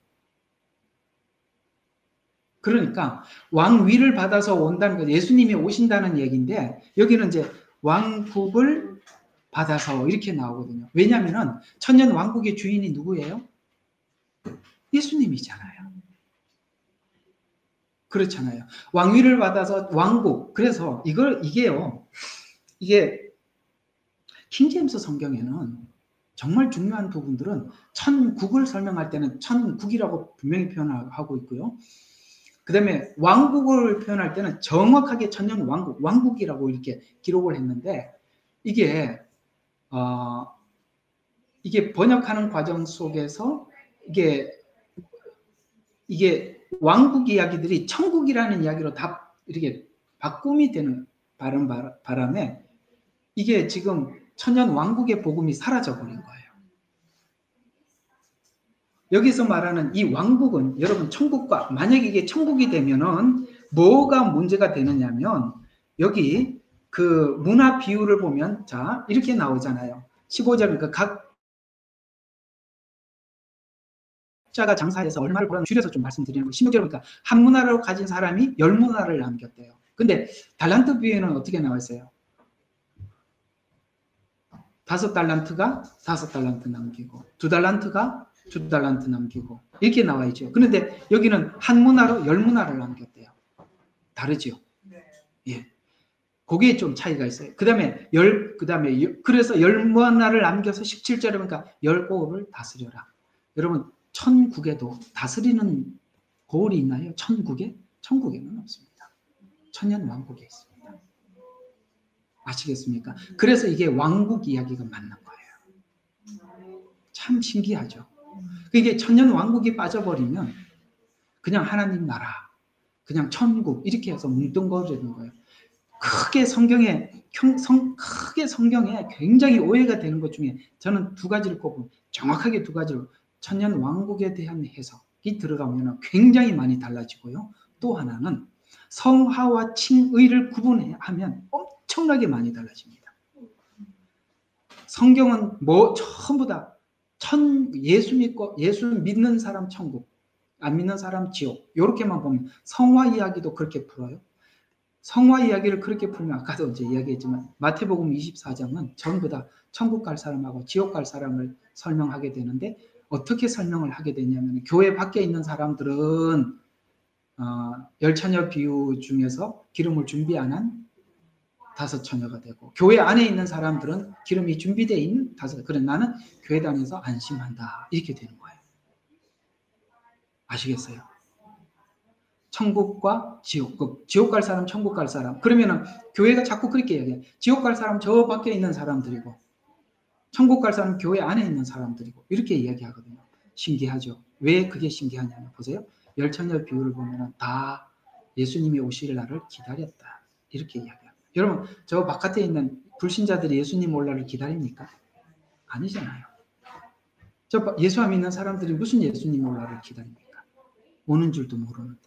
그러니까 왕위를 받아서 온다는 거 예수님이 오신다는 얘기인데 여기는 이제 왕국을 받아서 이렇게 나오거든요. 왜냐하면 천년 왕국의 주인이 누구예요? 예수님이잖아요. 그렇잖아요. 왕위를 받아서 왕국. 그래서 이게 킹제임스 성경에는 정말 중요한 부분들은 천국을 설명할 때는 천국이라고 분명히 표현하고 있고요. 그 다음에 왕국을 표현할 때는 정확하게 천년 왕국이라고 이렇게 기록을 했는데 이게 번역하는 과정 속에서 이게 왕국 이야기들이 천국이라는 이야기로 다 이렇게 바꿈이 되는 바람에 이게 지금 천년 왕국의 복음이 사라져버린 거예요. 여기서 말하는 이 왕국은 여러분 천국과 만약에 이게 천국이 되면은 뭐가 문제가 되느냐면 여기 그 문화 비유를 보면 자 이렇게 나오잖아요. 15절 각 자가 장사해서 얼마를 벌었는지 줄여서 좀 말씀드리는 거. 16절 보니까 한 문화를 가진 사람이 10문화를 남겼대요. 근데 달란트 비유에는 어떻게 나와 있어요? 5달란트가 5달란트 남기고 2달란트가 2달란트 남기고 이렇게 나와 있죠. 그런데 여기는 한 문화로 10문화를 남겼대요. 다르죠? 예. 거기에 좀 차이가 있어요. 그다음에 그래서 10문화를 남겨서 17절에 보니까 10고을을 다스려라. 여러분 천국에도 다스리는 고을이 있나요? 천국에? 천국에는 없습니다. 천년 왕국에 있습니다. 아시겠습니까? 그래서 이게 왕국 이야기가 맞는 거예요. 참 신기하죠. 이게 천년 왕국이 빠져버리면 그냥 하나님 나라, 그냥 천국 이렇게 해서 뭉뚱거리는 거예요. 크게 성경에 굉장히 오해가 되는 것 중에 저는 두 가지를 꼽으면 정확하게 두 가지로 천년 왕국에 대한 해석이 들어가면 굉장히 많이 달라지고요. 또 하나는 성화와 칭의를 구분하면 엄청나게 많이 달라집니다. 성경은 전부 다 예수 믿는 사람 천국, 안 믿는 사람 지옥 이렇게만 보면 성화 이야기도 그렇게 풀어요. 성화 이야기를 그렇게 풀면 아까도 이제 이야기했지만 마태복음 24장은 전부 다 천국 갈 사람하고 지옥 갈 사람을 설명하게 되는데 어떻게 설명을 하게 되냐면 교회 밖에 있는 사람들은 열처녀 비유 중에서 기름을 준비 안 한 5처녀가 되고 교회 안에 있는 사람들은 기름이 준비되어 있는 5. 그래 나는 교회 다녀서 안심한다 이렇게 되는 거예요. 아시겠어요? 천국과 지옥, 지옥 갈 사람, 천국 갈 사람. 그러면은 교회가 자꾸 그렇게 얘기해요. 지옥 갈 사람 저 밖에 있는 사람들이고 천국 갈 사람 교회 안에 있는 사람들이고 이렇게 이야기하거든요. 신기하죠. 왜 그게 신기하냐면 보세요. 열처녀 비유를 보면은 다 예수님이 오실 날을 기다렸다 이렇게 이야기합니다. 여러분 저 바깥에 있는 불신자들이 예수님 올 날을 기다립니까? 아니잖아요. 저 예수 안 믿는 사람들이 무슨 예수님 올 날을 기다립니까? 오는 줄도 모르는데.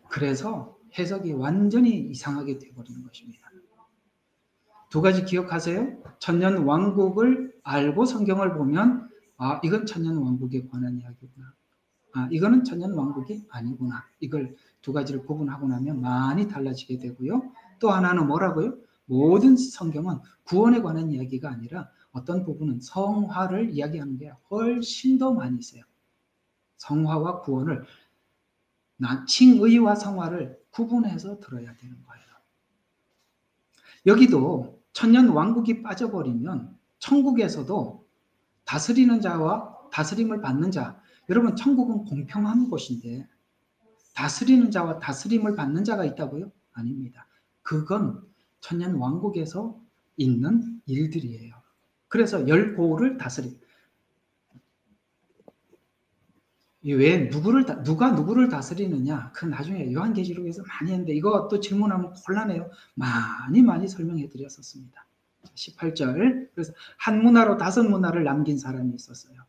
그래서 해석이 완전히 이상하게 되어버리는 것입니다. 두 가지 기억하세요. 천년 왕국을 알고 성경을 보면 이건 천년 왕국에 관한 이야기구나. 이거는 천년 왕국이 아니구나. 이걸 두 가지를 구분하고 나면 많이 달라지게 되고요. 또 하나는 뭐라고요? 모든 성경은 구원에 관한 이야기가 아니라 어떤 부분은 성화를 이야기하는 게 훨씬 더 많이 있어요. 성화와 구원을 칭의와 성화를 구분해서 들어야 되는 거예요. 여기도 천년 왕국이 빠져버리면 천국에서도 다스리는 자와 다스림을 받는 자, 여러분 천국은 공평한 곳인데 다스리는 자와 다스림을 받는 자가 있다고요? 아닙니다. 그건 천년 왕국에서 있는 일들이에요. 그래서 10고을을 다스리. 왜 누가 누구를 다스리느냐? 그 나중에 요한계시록에서 많이 했는데 이거 또 질문하면 곤란해요. 많이 설명해 드렸었습니다. 18절. 그래서 한 문화로 5문화를 남긴 사람이 있었어요.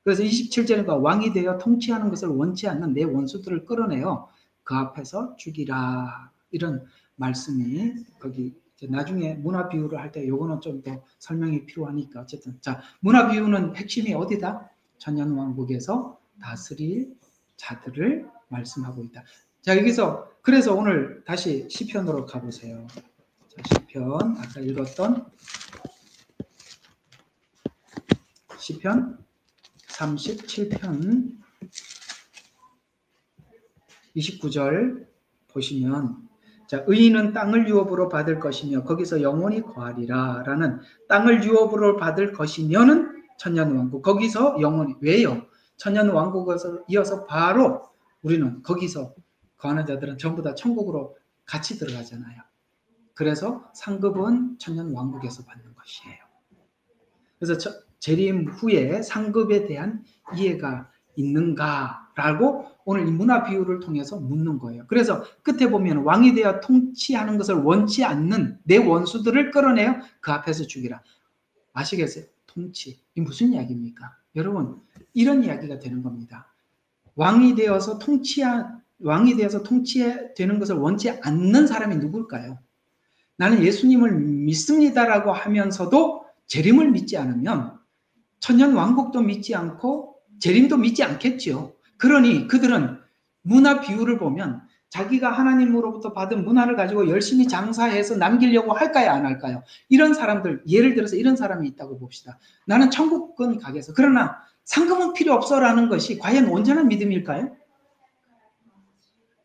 그래서 27절에 왕이 되어 통치하는 것을 원치 않는 내 원수들을 끌어내어 그 앞에서 죽이라. 이런 말씀이 거기 나중에 문화 비유를 할 때 요거는 좀 더 설명이 필요하니까 어쨌든 자 문화 비유는 핵심이 어디다? 천년 왕국에서 다스릴 자들을 말씀하고 있다. 자 여기서 그래서 오늘 다시 시편으로 가보세요. 자, 시편 아까 읽었던 시편 37편 29절 보시면 자 의인은 땅을 유업으로 받을 것이며 거기서 영원히 거하리라 라는 땅을 유업으로 받을 것이면은 천년왕국 거기서 영원히 왜요? 천년왕국에서 이어서 바로 우리는 거기서 거하는 자들은 전부 다 천국으로 같이 들어가잖아요. 그래서 상급은 천년왕국에서 받는 것이에요. 그래서 재림 후에 상급에 대한 이해가 있는가라고 오늘 이 문화 비유를 통해서 묻는 거예요. 그래서 끝에 보면 왕이 되어 통치하는 것을 원치 않는 내 원수들을 끌어내어 그 앞에서 죽이라. 아시겠어요? 통치. 이 무슨 이야기입니까? 여러분 이런 이야기가 되는 겁니다. 왕이 되어서 왕이 되어서 통치되는 것을 원치 않는 사람이 누굴까요? 나는 예수님을 믿습니다라고 하면서도 재림을 믿지 않으면 천년 왕국도 믿지 않고 재림도 믿지 않겠지요. 그러니 그들은 문화 비유를 보면 자기가 하나님으로부터 받은 문화를 가지고 열심히 장사해서 남기려고 할까요? 안 할까요? 이런 사람들, 예를 들어서 이런 사람이 있다고 봅시다. 나는 천국은 가겠어. 그러나 상금은 필요 없어라는 것이 과연 온전한 믿음일까요?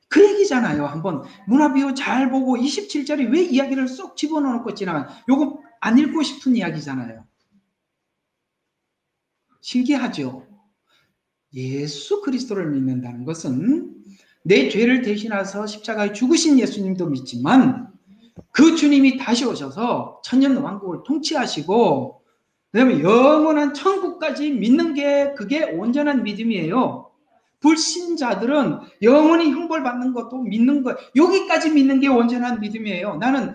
그 얘기잖아요. 한번 문화비유 잘 보고 27절이 왜 이야기를 쏙 집어넣고 지나간 요거 안 읽고 싶은 이야기잖아요. 신기하죠? 예수 그리스도를 믿는다는 것은 내 죄를 대신하셔서 십자가에 죽으신 예수님도 믿지만 그 주님이 다시 오셔서 천년 왕국을 통치하시고 그다음에 영원한 천국까지 믿는 게 그게 온전한 믿음이에요. 불신자들은 영원히 형벌받는 것도 믿는 거 여기까지 믿는 게 온전한 믿음이에요. 나는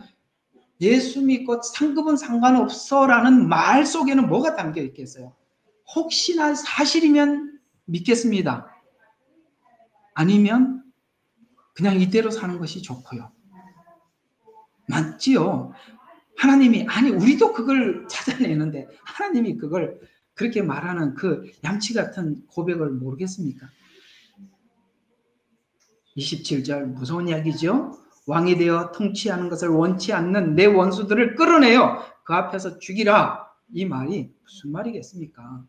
예수 믿고 상급은 상관없어라는 말 속에는 뭐가 담겨 있겠어요? 혹시나 사실이면 믿겠습니다. 아니면 그냥 이대로 사는 것이 좋고요. 맞지요? 하나님이 아니 우리도 그걸 찾아내는데 하나님이 그걸 그렇게 말하는 그 양치 같은 고백을 모르겠습니까? 27절 무서운 이야기죠. 왕이 되어 통치하는 것을 원치 않는 내 원수들을 끌어내어 그 앞에서 죽이라. 이 말이 무슨 말이겠습니까?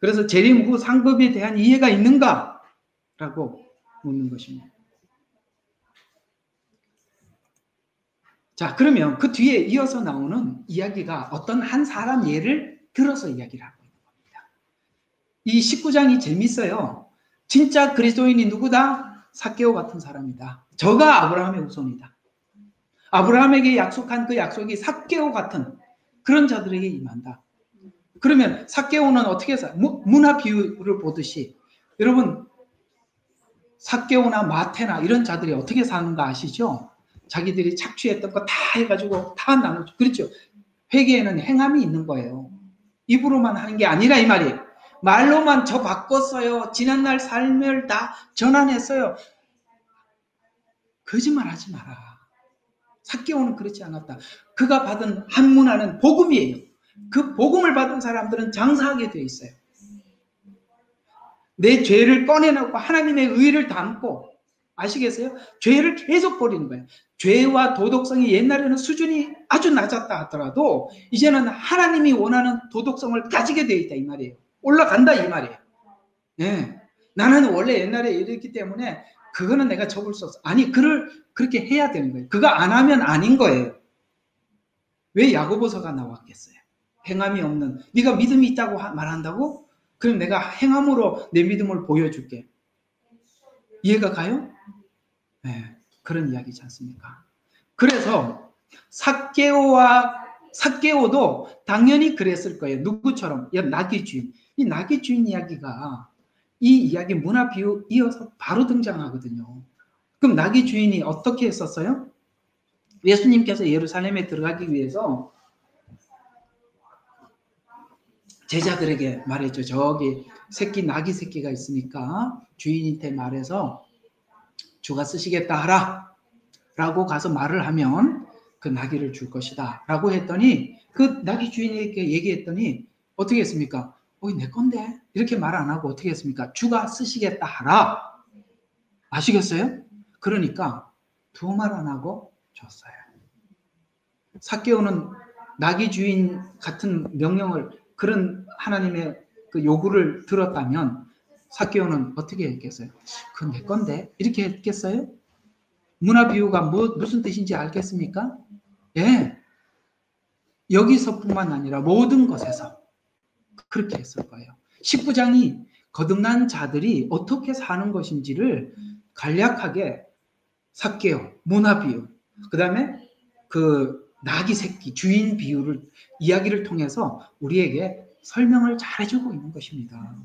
그래서 재림 후 상급에 대한 이해가 있는가? 라고 묻는 것입니다. 자, 그러면 그 뒤에 이어서 나오는 이야기가 어떤 한 사람 예를 들어서 이야기를 하고 있는 겁니다. 이 19장이 재밌어요. 진짜 그리스도인이 누구다? 삭개오 같은 사람이다. 저가 아브라함의 후손이다. 아브라함에게 약속한 그 약속이 삭개오 같은 그런 자들에게 임한다. 그러면 삭개오는 어떻게 해서 문화 비유를 보듯이 여러분 삭개오나 마태나 이런 자들이 어떻게 사는가 아시죠? 자기들이 착취했던 거 다 해가지고 다 나누죠. 그렇죠. 회개에는 행함이 있는 거예요. 입으로만 하는 게 아니라 이 말이에요. 말로만 저 바꿨어요. 지난날 삶을 다 전환했어요. 거짓말하지 마라. 삭개오는 그렇지 않았다. 그가 받은 한 문화는 복음이에요. 그 복음을 받은 사람들은 장사하게 돼 있어요. 내 죄를 꺼내놓고 하나님의 의를 담고 아시겠어요? 죄를 계속 버리는 거예요. 죄와 도덕성이 옛날에는 수준이 아주 낮았다 하더라도 이제는 하나님이 원하는 도덕성을 가지게 돼 있다 이 말이에요. 올라간다 이 말이에요. 네. 나는 원래 옛날에 이랬기 때문에 그거는 내가 접을 수 없어. 아니 그렇게 해야 되는 거예요. 그거 안 하면 아닌 거예요. 왜 야고보서가 나왔겠어요? 행함이 없는 네가 믿음이 있다고 말한다고? 그럼 내가 행함으로 내 믿음을 보여줄게. 이해가 가요? 네, 그런 이야기지 않습니까? 그래서 삭개오도 당연히 그랬을 거예요. 누구처럼? 나귀 주인. 이 나귀 주인 이야기가 이 이야기 문화 비유 이어서 바로 등장하거든요. 그럼 나귀 주인이 어떻게 했었어요? 예수님께서 예루살렘에 들어가기 위해서 제자들에게 말했죠. 저기 나귀 새끼가 있으니까 주인한테 말해서 주가 쓰시겠다 하라 라고 가서 말을 하면 그 나귀를 줄 것이다 라고 했더니 그 나귀 주인에게 얘기했더니 어떻게 했습니까? 내 건데 이렇게 말 안 하고 어떻게 했습니까? 주가 쓰시겠다 하라. 아시겠어요? 그러니까 두 말 안 하고 줬어요. 삭개오는 나귀 주인 같은 명령을 그런 하나님의 그 요구를 들었다면 삭개오는 어떻게 했겠어요? 그건 내 건데 이렇게 했겠어요? 문화 비유가 무슨 뜻인지 알겠습니까? 예, 여기서뿐만 아니라 모든 것에서 그렇게 했을 거예요. 19장이 거듭난 자들이 어떻게 사는 것인지를 간략하게 삭개오, 문화 비유, 그 다음에 그 나귀 새끼, 주인 비유를 이야기를 통해서 우리에게 설명을 잘해주고 있는 것입니다.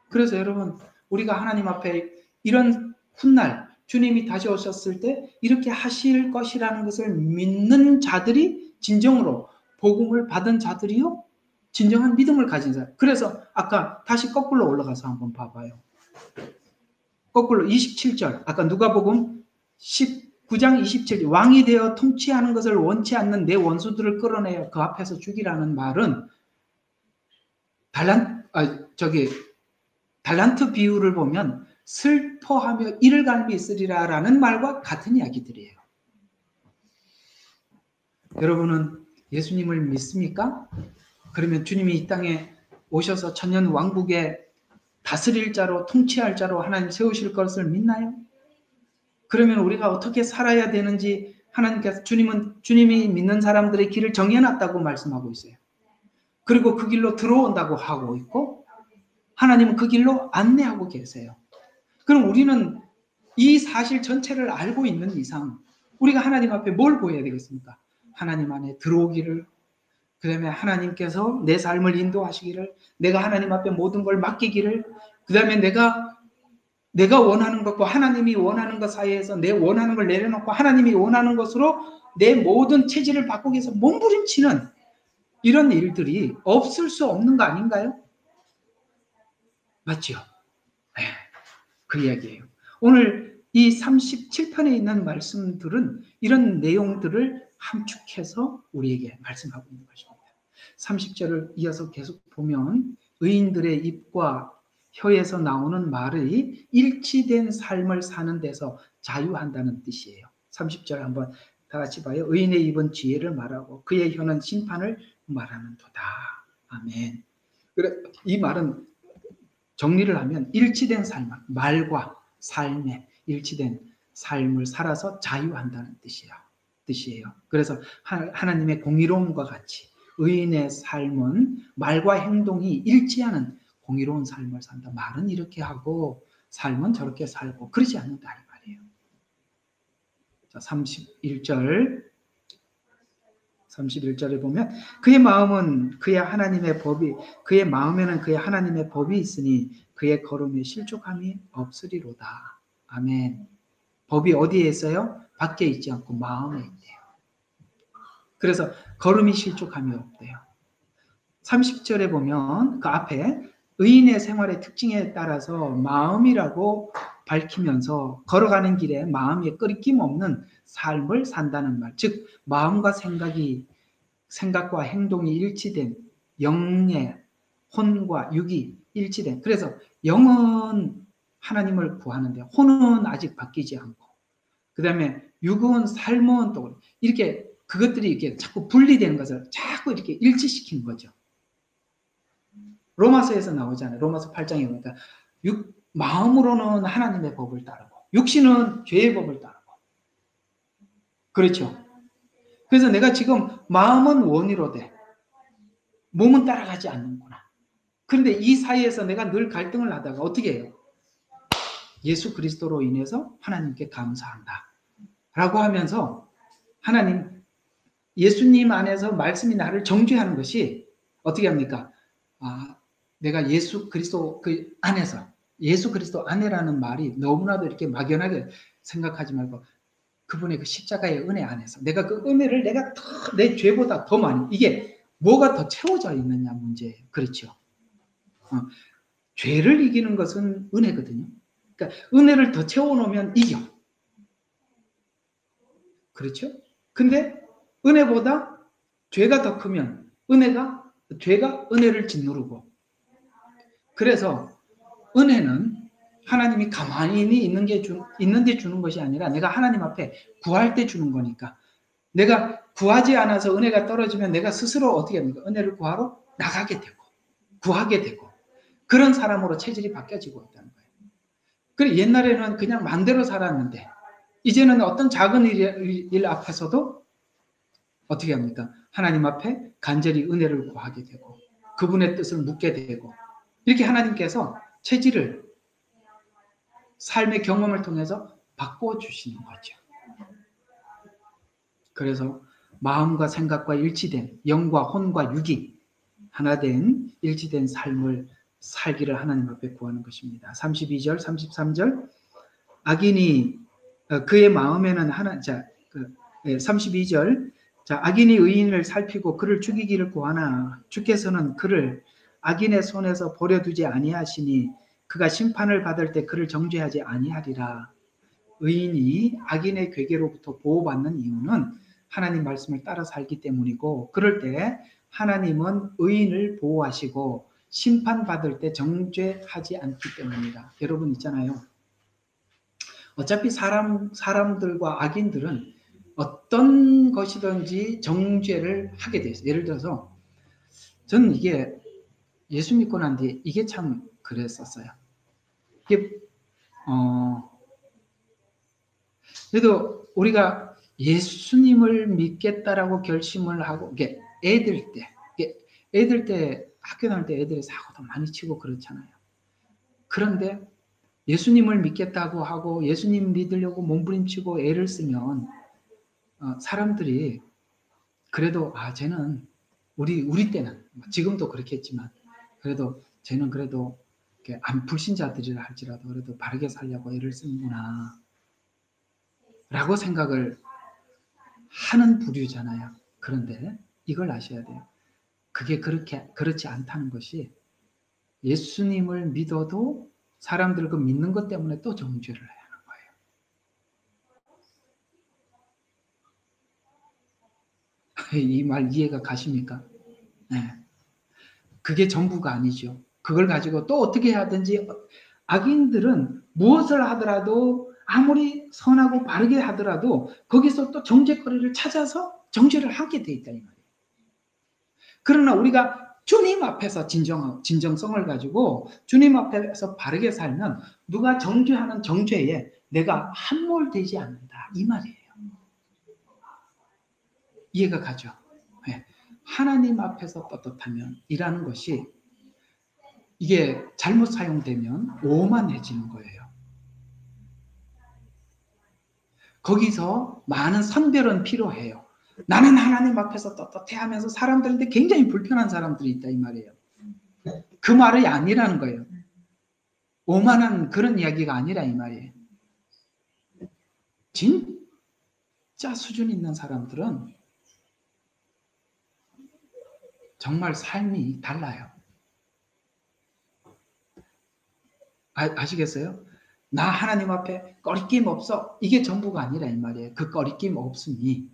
그래서 여러분 우리가 하나님 앞에 이런 훗날 주님이 다시 오셨을 때 이렇게 하실 것이라는 것을 믿는 자들이 진정으로 복음을 받은 자들이요 진정한 믿음을 가진 자들. 그래서 아까 다시 거꾸로 올라가서 한번 봐봐요. 거꾸로 27절 아까 누가복음 19장 27절 왕이 되어 통치하는 것을 원치 않는 내 원수들을 끌어내어 그 앞에서 죽이라는 말은 달란트 비유를 보면 슬퍼하며 이를 갈미 있으리라라는 말과 같은 이야기들이에요. 여러분은 예수님을 믿습니까? 그러면 주님이 이 땅에 오셔서 천년 왕국에 다스릴 자로 통치할 자로 하나님 세우실 것을 믿나요? 그러면 우리가 어떻게 살아야 되는지 하나님께서 주님이 믿는 사람들의 길을 정해놨다고 말씀하고 있어요. 그리고 그 길로 들어온다고 하고 있고 하나님은 그 길로 안내하고 계세요. 그럼 우리는 이 사실 전체를 알고 있는 이상 우리가 하나님 앞에 뭘 보여야 되겠습니까? 하나님 안에 들어오기를, 그 다음에 하나님께서 내 삶을 인도하시기를, 내가 하나님 앞에 모든 걸 맡기기를, 그 다음에 내가 원하는 것과 하나님이 원하는 것 사이에서 내 원하는 걸 내려놓고 하나님이 원하는 것으로 내 모든 체질을 바꾸기 위해서 몸부림치는 이런 일들이 없을 수 없는 거 아닌가요? 맞죠? 네, 그 이야기예요. 오늘 이 37편에 있는 말씀들은 이런 내용들을 함축해서 우리에게 말씀하고 있는 것입니다. 30절을 이어서 계속 보면 의인들의 입과 혀에서 나오는 말이 일치된 삶을 사는 데서 자유한다는 뜻이에요. 30절 한번 다 같이 봐요. 의인의 입은 지혜를 말하고 그의 혀는 심판을 말하는도다. 아멘. 그래, 이 말은 정리를 하면 일치된 삶, 말과 삶에 일치된 삶을 살아서 자유한다는 뜻이에요. 그래서 하나님의 공의로움과 같이 의인의 삶은 말과 행동이 일치하는 공의로운 삶을 산다. 말은 이렇게 하고 삶은 저렇게 살고 그러지 않는다 이 말이에요. 자, 31절에 보면 그의 마음에는 그의 하나님의 법이 있으니 그의 걸음에 실족함이 없으리로다. 아멘. 법이 어디에 있어요? 밖에 있지 않고 마음에 있대요. 그래서 걸음이 실족함이 없대요. 30절에 보면 그 앞에 의인의 생활의 특징에 따라서 마음이라고 밝히면서 걸어가는 길에 마음에 끄리낌 없는 삶을 산다는 말. 즉 마음과 생각과 행동이 일치된 영의 혼과 육이 일치된. 그래서 영은 하나님을 구하는데 혼은 아직 바뀌지 않고 그 다음에 육은 삶은 또 이렇게 그것들이 이렇게 자꾸 분리되는 것을 자꾸 이렇게 일치시키는 거죠. 로마서에서 나오잖아요. 로마서 8장에 보니까 마음으로는 하나님의 법을 따르고 육신은 죄의 법을 따르고 그렇죠. 그래서 내가 지금 마음은 원의로 돼. 몸은 따라가지 않는구나. 그런데 이 사이에서 내가 늘 갈등을 하다가 어떻게 해요? 예수 그리스도로 인해서 하나님께 감사한다. 라고 하면서 예수님 안에서 말씀이 나를 정죄하는 것이 어떻게 합니까? 내가 예수 그리스도 그 안에서 예수 그리스도 안에라는 말이 너무나도 이렇게 막연하게 생각하지 말고 그분의 그 십자가의 은혜 안에서 내가 그 은혜를 내가 내 죄보다 더 많이 이게 뭐가 더 채워져 있느냐 문제예요. 그렇죠. 죄를 이기는 것은 은혜거든요. 그러니까 은혜를 더 채워놓으면 이겨. 그렇죠? 근데 은혜보다 죄가 더 크면 죄가 은혜를 짓누르고 그래서 은혜는 하나님이 가만히 있는데 주는 것이 아니라 내가 하나님 앞에 구할 때 주는 거니까 내가 구하지 않아서 은혜가 떨어지면 내가 스스로 어떻게 합니까? 은혜를 구하러 나가게 되고 구하게 되고 그런 사람으로 체질이 바뀌어지고 있다는 거예요. 그리고 옛날에는 그냥 마음대로 살았는데 이제는 어떤 작은 일 앞에서도 어떻게 합니까? 하나님 앞에 간절히 은혜를 구하게 되고 그분의 뜻을 묻게 되고 이렇게 하나님께서 체질을 삶의 경험을 통해서 바꿔주시는 거죠. 그래서 마음과 생각과 일치된 영과 혼과 육이 하나된 일치된 삶을 살기를 하나님 앞에 구하는 것입니다. 32절, 33절 악인이 그의 마음에는 32절 악인이 의인을 살피고 그를 죽이기를 구하나 주께서는 그를 악인의 손에서 버려두지 아니하시니 그가 심판을 받을 때 그를 정죄하지 아니하리라. 의인이 악인의 괴계로부터 보호받는 이유는 하나님 말씀을 따라 살기 때문이고, 그럴 때 하나님은 의인을 보호하시고 심판받을 때 정죄하지 않기 때문이다. 여러분 있잖아요. 어차피 사람들과 악인들은 어떤 것이든지 정죄를 하게 돼 있어요. 예를 들어서 저는 이게 예수 믿고 난 뒤에 이게 참 그랬었어요. 이게 그래도 우리가 예수님을 믿겠다라고 결심을 하고, 이게 애들 때 학교 다닐 때 애들이 사고도 많이 치고 그렇잖아요. 그런데 예수님을 믿겠다고 하고 예수님 믿으려고 몸부림치고 애를 쓰면 사람들이 그래도 쟤는 우리 때는 지금도 그렇겠지만 그래도 쟤는 그래도 안 불신자들이라 할지라도 그래도 바르게 살려고 애를 쓰는구나 라고 생각을 하는 부류잖아요. 그런데 이걸 아셔야 돼요. 그게 그렇지 않다는 것이, 예수님을 믿어도 사람들 그 믿는 것 때문에 또 정죄를 해야 하는 거예요. 이 말 이해가 가십니까? 네. 그게 전부가 아니죠. 그걸 가지고 또 어떻게 하든지, 악인들은 무엇을 하더라도 아무리 선하고 바르게 하더라도 거기서 또 정죄거리를 찾아서 정죄를 하게 돼 있다 이 말이에요. 그러나 우리가 주님 앞에서 진정성을 가지고 주님 앞에서 바르게 살면 누가 정죄하는 정죄에 내가 함몰되지 않는다 이 말이에요. 이해가 가죠? 네. 하나님 앞에서 떳떳하면 이라는 것이, 이게 잘못 사용되면 오만해지는 거예요. 거기서 많은 선별은 필요해요. 나는 하나님 앞에서 떳떳해 하면서 사람들한테 굉장히 불편한 사람들이 있다 이 말이에요. 그 말이 아니라는 거예요. 오만한 그런 이야기가 아니라 이 말이에요. 진짜 수준 있는 사람들은 정말 삶이 달라요. 아시겠어요? 나 하나님 앞에 꺼리낌 없어. 이게 전부가 아니라 이 말이에요. 그 꺼리낌 없음이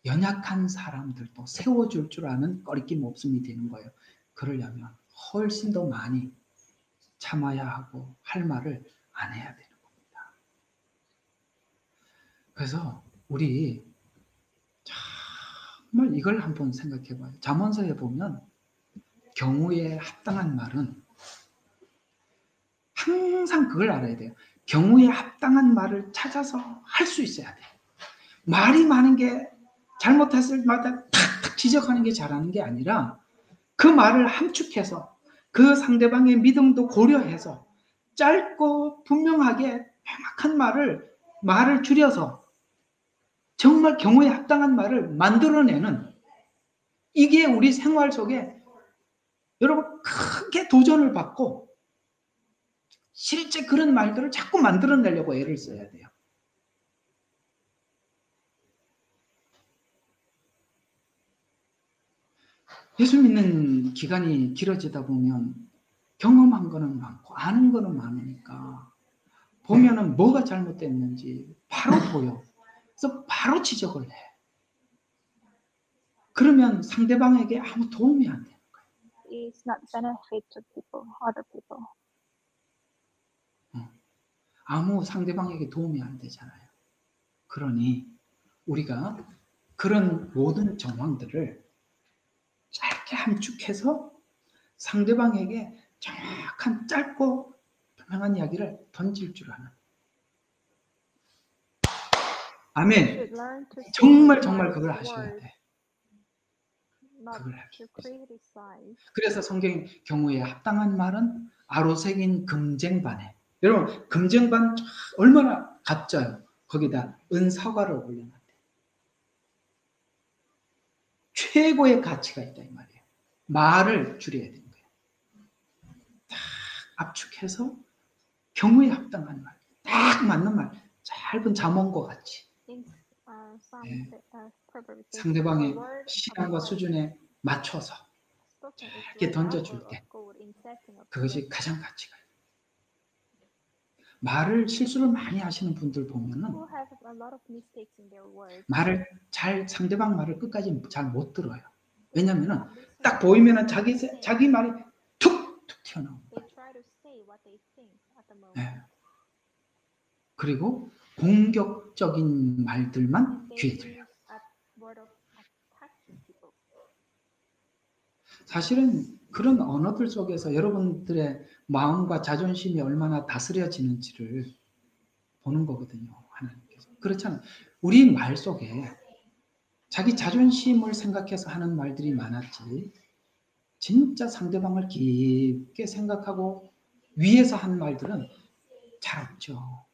연약한 사람들도 세워줄 줄 아는 꺼리낌 없음이 되는 거예요. 그러려면 훨씬 더 많이 참아야 하고 할 말을 안 해야 되는 겁니다. 그래서 우리 정말 이걸 한번 생각해 봐요. 잠언서에 보면 경우에 합당한 말은, 항상 그걸 알아야 돼요. 경우에 합당한 말을 찾아서 할 수 있어야 돼요. 말이 많은 게 잘못했을 때마다 탁탁 지적하는 게 잘하는 게 아니라 그 말을 함축해서 그 상대방의 믿음도 고려해서 짧고 분명하게 명확한 말을 줄여서 정말 경우에 합당한 말을 만들어내는, 이게 우리 생활 속에 여러분 크게 도전을 받고 실제 그런 말들을 자꾸 만들어내려고 애를 써야 돼요. 예수 믿는 기간이 길어지다 보면 경험한 거는 많고 아는 거는 많으니까 보면은 뭐가 잘못됐는지 바로 보여. 그래서 바로 지적을 해. 그러면 상대방에게 아무 도움이 안 되는 거예요. It's not benefit to people, other people. 아무 상대방에게 도움이 안 되잖아요. 그러니 우리가 그런 모든 정황들을 짧게 함축해서 상대방에게 정확한 짧고 분명한 이야기를 던질 줄 아는. 아멘. 정말 그걸 하셔야 돼. 그걸 하셔야 돼. 그래서 성경의 경우에 합당한 말은 아로새긴 금쟁반에, 여러분 금쟁반 얼마나 가짜요. 거기다 은사과를 올려놨대. 최고의 가치가 있다 이 말이에요. 말을 줄여야 되는 거예요. 딱 압축해서 경우에 합당한 말, 딱 맞는 말, 짧은 잠언과 같이 상대방의 신앙과 수준에 맞춰서 짧게 던져줄 때 그것이 가장 가치가 있어요. 말을 실수를 많이 하시는 분들 보면은 Who have a lot of mistakes in their words. 말을 상대방 말을 끝까지 잘 못 들어요. They 왜냐면은 cannot listen 딱 to 보이면은 what they say. 자기 말이 툭툭 튀어나옵니다. They try to say what they think at the moment. 네. 그리고 공격적인 말들만 They 귀에 들려요. use a word of attacking people. 사실은 그런 언어들 속에서 여러분들의 마음과 자존심이 얼마나 다스려지는지를 보는 거거든요. 하나님께서. 그렇잖아요. 우리 말 속에 자기 자존심을 생각해서 하는 말들이 많았지, 진짜 상대방을 깊게 생각하고 위에서 한 말들은 잘 없죠.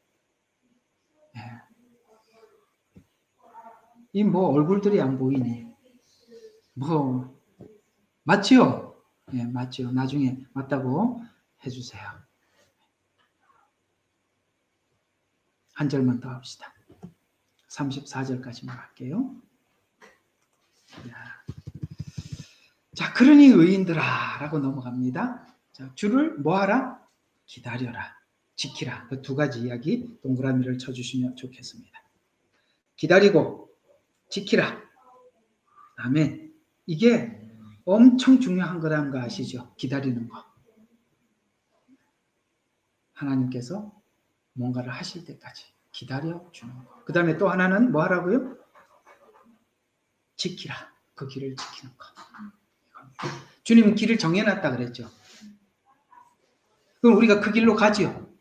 네. 이 뭐 얼굴들이 안 보이니 뭐 맞지요? 예, 맞지요. 나중에 맞다고 해주세요. 한 절만 더 합시다. 34절까지만 할게요. 자, 그러니 의인들아 라고 넘어갑니다. 자, 주를 뭐하라? 기다려라, 지키라. 그 두 가지 이야기 동그라미를 쳐주시면 좋겠습니다. 기다리고 지키라. 아멘. 이게 엄청 중요한 거라는 거 아시죠? 기다리는 거. 하나님께서 뭔가를 하실 때까지 기다려주는 거. 그 다음에 또 하나는 뭐 하라고요? 지키라. 그 길을 지키는 거. 주님은 길을 정해놨다 그랬죠. 그럼 우리가 그 길로 가지요.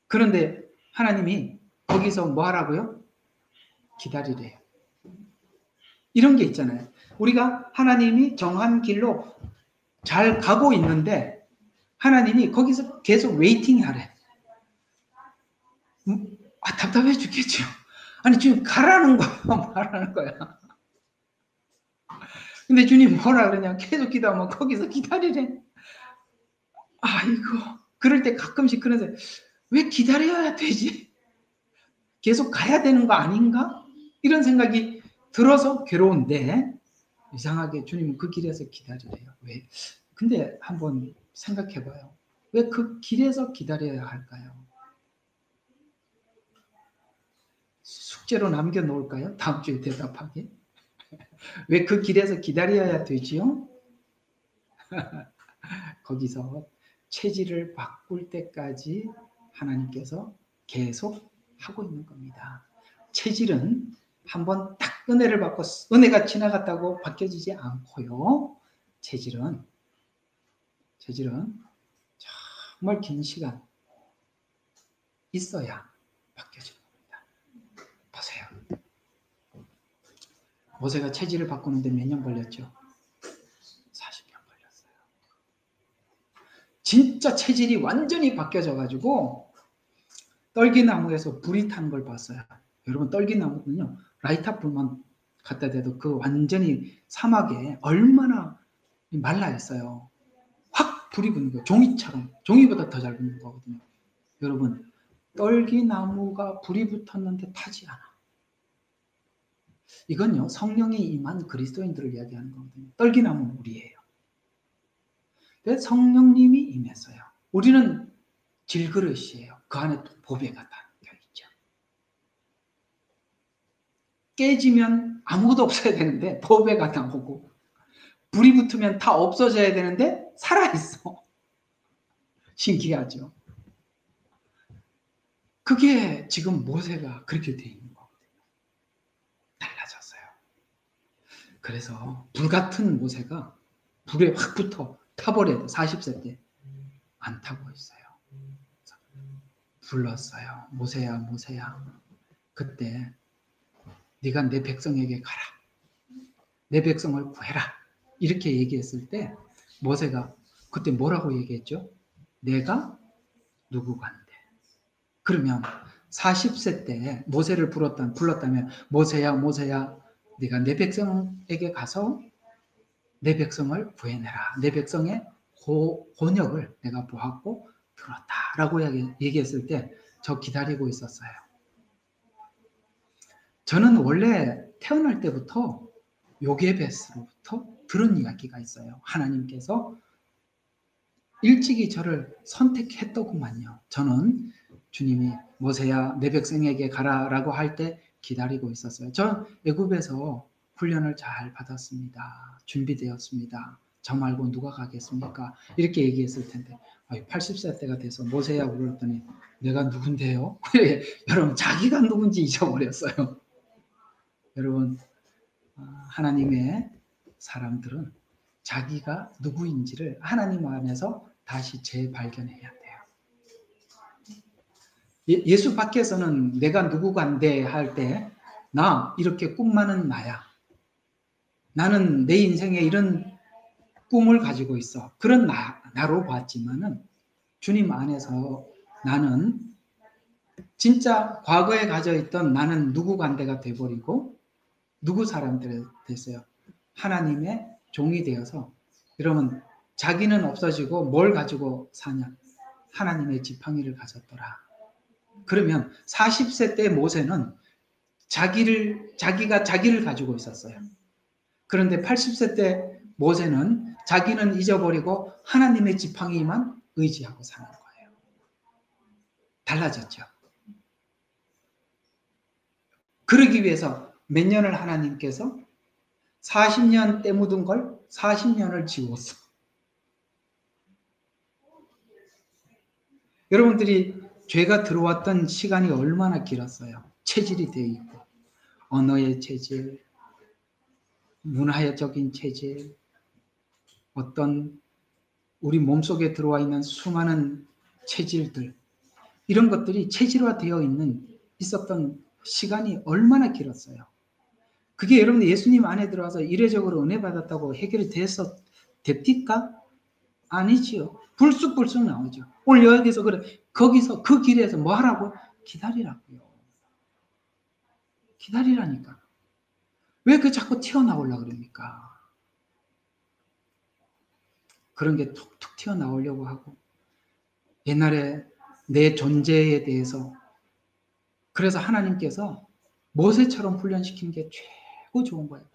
그런데 하나님이 거기서 뭐 하라고요? 기다리래요. 이런 게 있잖아요. 우리가 하나님이 정한 길로 잘 가고 있는데 하나님이 거기서 계속 웨이팅 하래. 답답해 죽겠죠. 아니 지금 가라는 거야 말하는 거야. 근데 주님 뭐라 그러냐, 계속 기도하면 거기서 기다리래. 아이고, 그럴 때 가끔씩 그런데 왜 기다려야 되지? 계속 가야 되는 거 아닌가? 이런 생각이 들어서 괴로운데 이상하게 주님은 그 길에서 기다리래요. 왜? 근데 한번 생각해봐요. 왜 그 길에서 기다려야 할까요? 숙제로 남겨놓을까요? 다음 주에 대답하게. 왜 그 길에서 기다려야 되지요? 거기서 체질을 바꿀 때까지 하나님께서 계속 하고 있는 겁니다. 체질은 한번 딱 은혜를 받고 은혜가 지나갔다고 바뀌어지지 않고요. 체질은 정말 긴 시간 있어야 바뀌어지는 겁니다. 보세요. 모세가 체질을 바꾸는데 몇 년 걸렸죠? 40년 걸렸어요. 진짜 체질이 완전히 바뀌어져가지고 떨기나무에서 불이 타는 걸 봤어요. 여러분, 떨기나무는요, 라이터 불만 갖다 대도 그 완전히 사막에 얼마나 말라 있어요. 확 불이 붙는 거예요. 종이처럼. 종이보다 더 잘 붙는 거거든요. 여러분, 떨기나무가 불이 붙었는데 타지 않아. 이건요, 성령이 임한 그리스도인들을 이야기하는 거거든요. 떨기나무는 우리예요. 근데 성령님이 임했어요. 우리는 질그릇이에요. 그 안에 보배가 담겨있죠. 깨지면 아무것도 없어야 되는데 보배가 나오고, 불이 붙으면 다 없어져야 되는데 살아있어. 신기하죠. 그게 지금 모세가 그렇게 돼 있는 거거든요. 달라졌어요. 그래서 불같은 모세가 불에 확 붙어 타버려도 40세 때 안 타고 있어요. 불렀어요. 모세야, 모세야. 그때 네가 내 백성에게 가라. 내 백성을 구해라. 이렇게 얘기했을 때 모세가 그때 뭐라고 얘기했죠? 내가 누구간데. 그러면 40세 때 모세를 불렀다면 모세야, 모세야, 네가 내 백성에게 가서 내 백성을 구해내라. 내 백성의 곤역을 내가 보았고 들었다라고 얘기했을 때 저 기다리고 있었어요. 저는 원래 태어날 때부터 요게베스로부터 들은 이야기가 있어요. 하나님께서 일찍이 저를 선택했더구만요. 저는 주님이 모세야 내 백성에게 가라라고 할 때 기다리고 있었어요. 저 애굽에서 훈련을 잘 받았습니다. 준비되었습니다. 저 말고 누가 가겠습니까? 이렇게 얘기했을 텐데 80세 때가 돼서 모세야 그랬더니 내가 누군데요? 여러분 자기가 누군지 잊어버렸어요. 여러분 하나님의 사람들은 자기가 누구인지를 하나님 안에서 다시 재발견해야 돼요. 예수 밖에서는 내가 누구간데 할 때 나 이렇게 꿈 많은 나야. 나는 내 인생에 이런 꿈을 가지고 있어. 그런 나로 봤지만은 주님 안에서 나는 진짜 과거에 가져 있던 나는 누구간데가 돼버리고 누구 사람들이 됐어요. 하나님의 종이 되어서 여러분 자기는 없어지고 뭘 가지고 사냐? 하나님의 지팡이를 가졌더라. 그러면 40세 때 모세는 자기가 자기를 가지고 있었어요. 그런데 80세 때 모세는 자기는 잊어버리고 하나님의 지팡이만 의지하고 사는 거예요. 달라졌죠. 그러기 위해서 몇 년을 하나님께서 40년 때 묻은 걸 40년을 지웠어. 여러분들이 죄가 들어왔던 시간이 얼마나 길었어요. 체질이 되어 있고 언어의 체질, 문화적인 체질, 어떤 우리 몸속에 들어와 있는 수많은 체질들 이런 것들이 체질화되어 있었던 시간이 얼마나 길었어요. 그게 여러분 예수님 안에 들어와서 이례적으로 은혜 받았다고 해결이 됩니까? 아니지요. 불쑥불쑥 나오죠. 오늘 여기서 그래 거기서 그 길에서 뭐 하라고? 기다리라고요. 기다리라니까. 왜 그 자꾸 튀어나오려고 그럽니까? 그런 게 툭툭 튀어나오려고 하고 옛날에 내 존재에 대해서 그래서 하나님께서 모세처럼 훈련시킨 게 최고 좋은 거예요.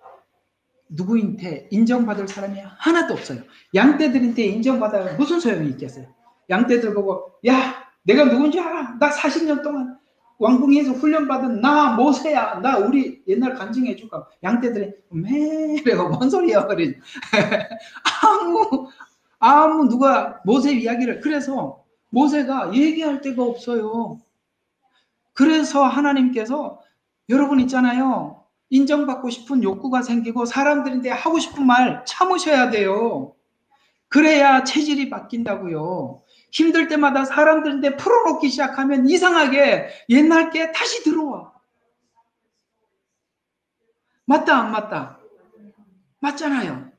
누구인테 인정받을 사람이 하나도 없어요. 양떼들한테 인정받아야 무슨 소용이 있겠어요. 양떼들 보고 야 내가 누군지 알아. 나 40년 동안 왕궁에서 훈련받은 나 모세야. 나 우리 옛날 간증해 줄까. 양떼들이 매래가 뭔 소리야. 그래. 아무 누가 모세 이야기를 그래서 모세가 얘기할 데가 없어요. 그래서 하나님께서 여러분 있잖아요. 인정받고 싶은 욕구가 생기고 사람들인데 하고 싶은 말 참으셔야 돼요. 그래야 체질이 바뀐다고요. 힘들 때마다 사람들인데 풀어놓기 시작하면 이상하게 옛날 게 다시 들어와. 맞다 안 맞다? 맞잖아요.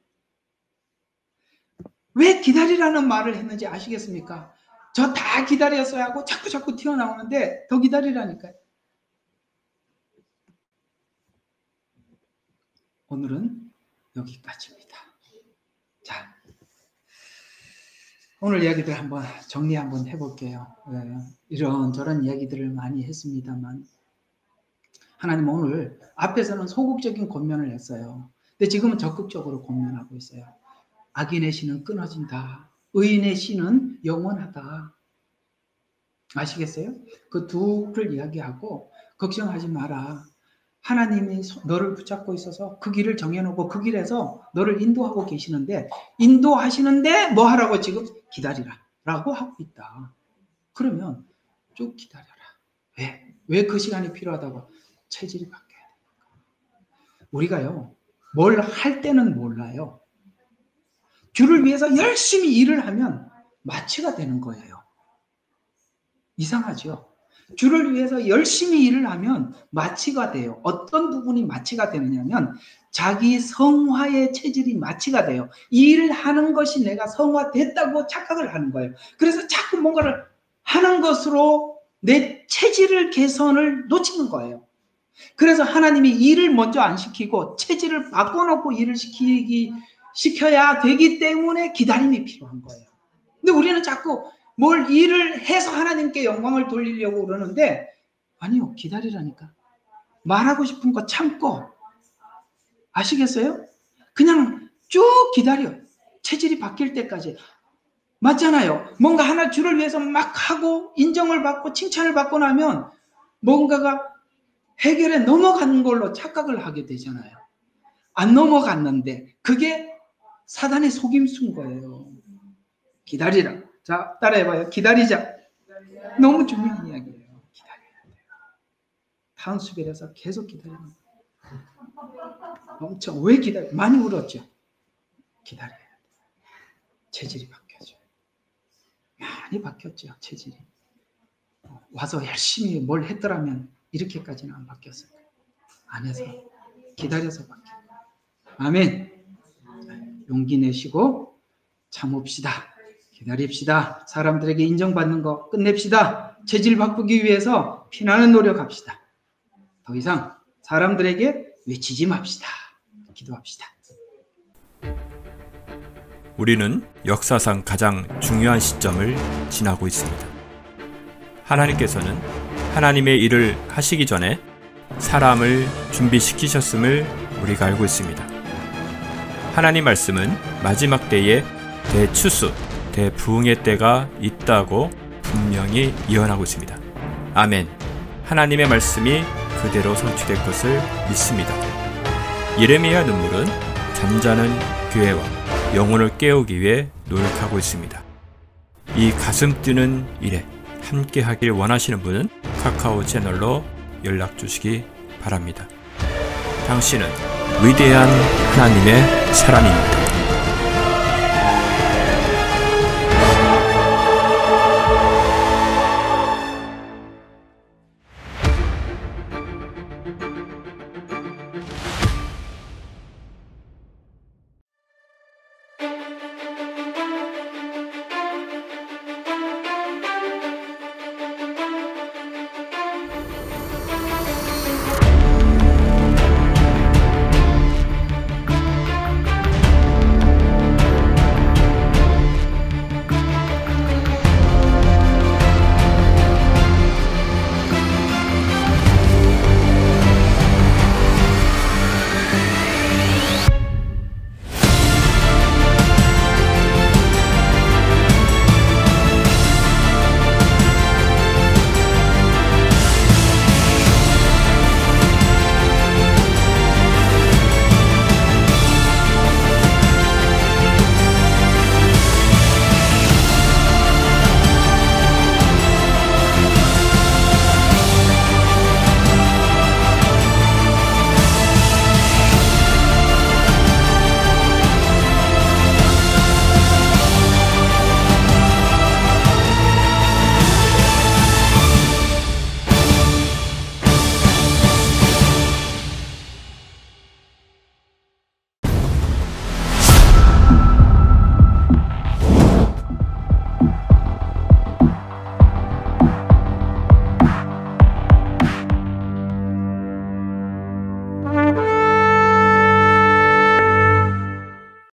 왜 기다리라는 말을 했는지 아시겠습니까? 저 다 기다렸어야 하고 자꾸 튀어나오는데 더 기다리라니까요. 오늘은 여기까지입니다. 자, 오늘 이야기들 한번 정리 한번 해볼게요. 이런저런 이야기들을 많이 했습니다만 하나님 오늘 앞에서는 소극적인 권면을 했어요. 근데 지금은 적극적으로 권면하고 있어요. 악인의 씨는 끊어진다. 의인의 씨는 영원하다. 아시겠어요? 그 둘을 이야기하고 걱정하지 마라. 하나님이 너를 붙잡고 있어서 그 길을 정해놓고 그 길에서 너를 인도하고 계시는데 인도하시는데 뭐 하라고 지금 기다리라 라고 하고 있다. 그러면 쭉 기다려라. 왜 그 시간이 필요하다고? 체질이 바뀌어야 되니까. 우리가요 뭘 할 때는 몰라요. 주를 위해서 열심히 일을 하면 마취가 되는 거예요. 이상하죠? 주를 위해서 열심히 일을 하면 마취가 돼요. 어떤 부분이 마취가 되느냐면 자기 성화의 체질이 마취가 돼요. 이 일을 하는 것이 내가 성화됐다고 착각을 하는 거예요. 그래서 자꾸 뭔가를 하는 것으로 내 체질을 개선을 놓치는 거예요. 그래서 하나님이 일을 먼저 안 시키고 체질을 바꿔놓고 일을 시켜야 되기 때문에 기다림이 필요한 거예요. 근데 우리는 자꾸 뭘 일을 해서 하나님께 영광을 돌리려고 그러는데 아니요, 기다리라니까. 말하고 싶은 거 참고. 아시겠어요? 그냥 쭉 기다려. 체질이 바뀔 때까지. 맞잖아요. 뭔가 하나 주를 위해서 막 하고 인정을 받고 칭찬을 받고 나면 뭔가가 해결에 넘어간 걸로 착각을 하게 되잖아요. 안 넘어갔는데 그게 사단의 속임수인 거예요. 기다리라. 자, 따라해봐요. 기다리자. 너무 중요한 이야기예요. 기다려야 돼요. 다음 수별에서 계속 기다려야 돼요. 엄청 왜 기다려? 많이 울었죠. 기다려야 돼요. 체질이 바뀌어져. 많이 바뀌었죠. 체질이. 와서 열심히 뭘 했더라면 이렇게까지는 안 바뀌었어요. 안 해서 기다려서 바뀌어요. 아멘. 용기 내시고 참읍시다. 기다립시다. 사람들에게 인정받는 거 끝냅시다. 체질 바꾸기 위해서 피나는 노력합시다. 더 이상 사람들에게 외치지 맙시다. 기도합시다. 우리는 역사상 가장 중요한 시점을 지나고 있습니다. 하나님께서는 하나님의 일을 하시기 전에 사람을 준비시키셨음을 우리가 알고 있습니다. 하나님 말씀은 마지막 때에 대추수, 대부흥의 때가 있다고 분명히 예언하고 있습니다. 아멘. 하나님의 말씀이 그대로 성취될 것을 믿습니다. 예레미야 눈물은 잠자는 교회와 영혼을 깨우기 위해 노력하고 있습니다. 이 가슴 뛰는 일에 함께 하길 원하시는 분은 카카오 채널로 연락 주시기 바랍니다. 당신은 위대한 하나님의 사람입니다.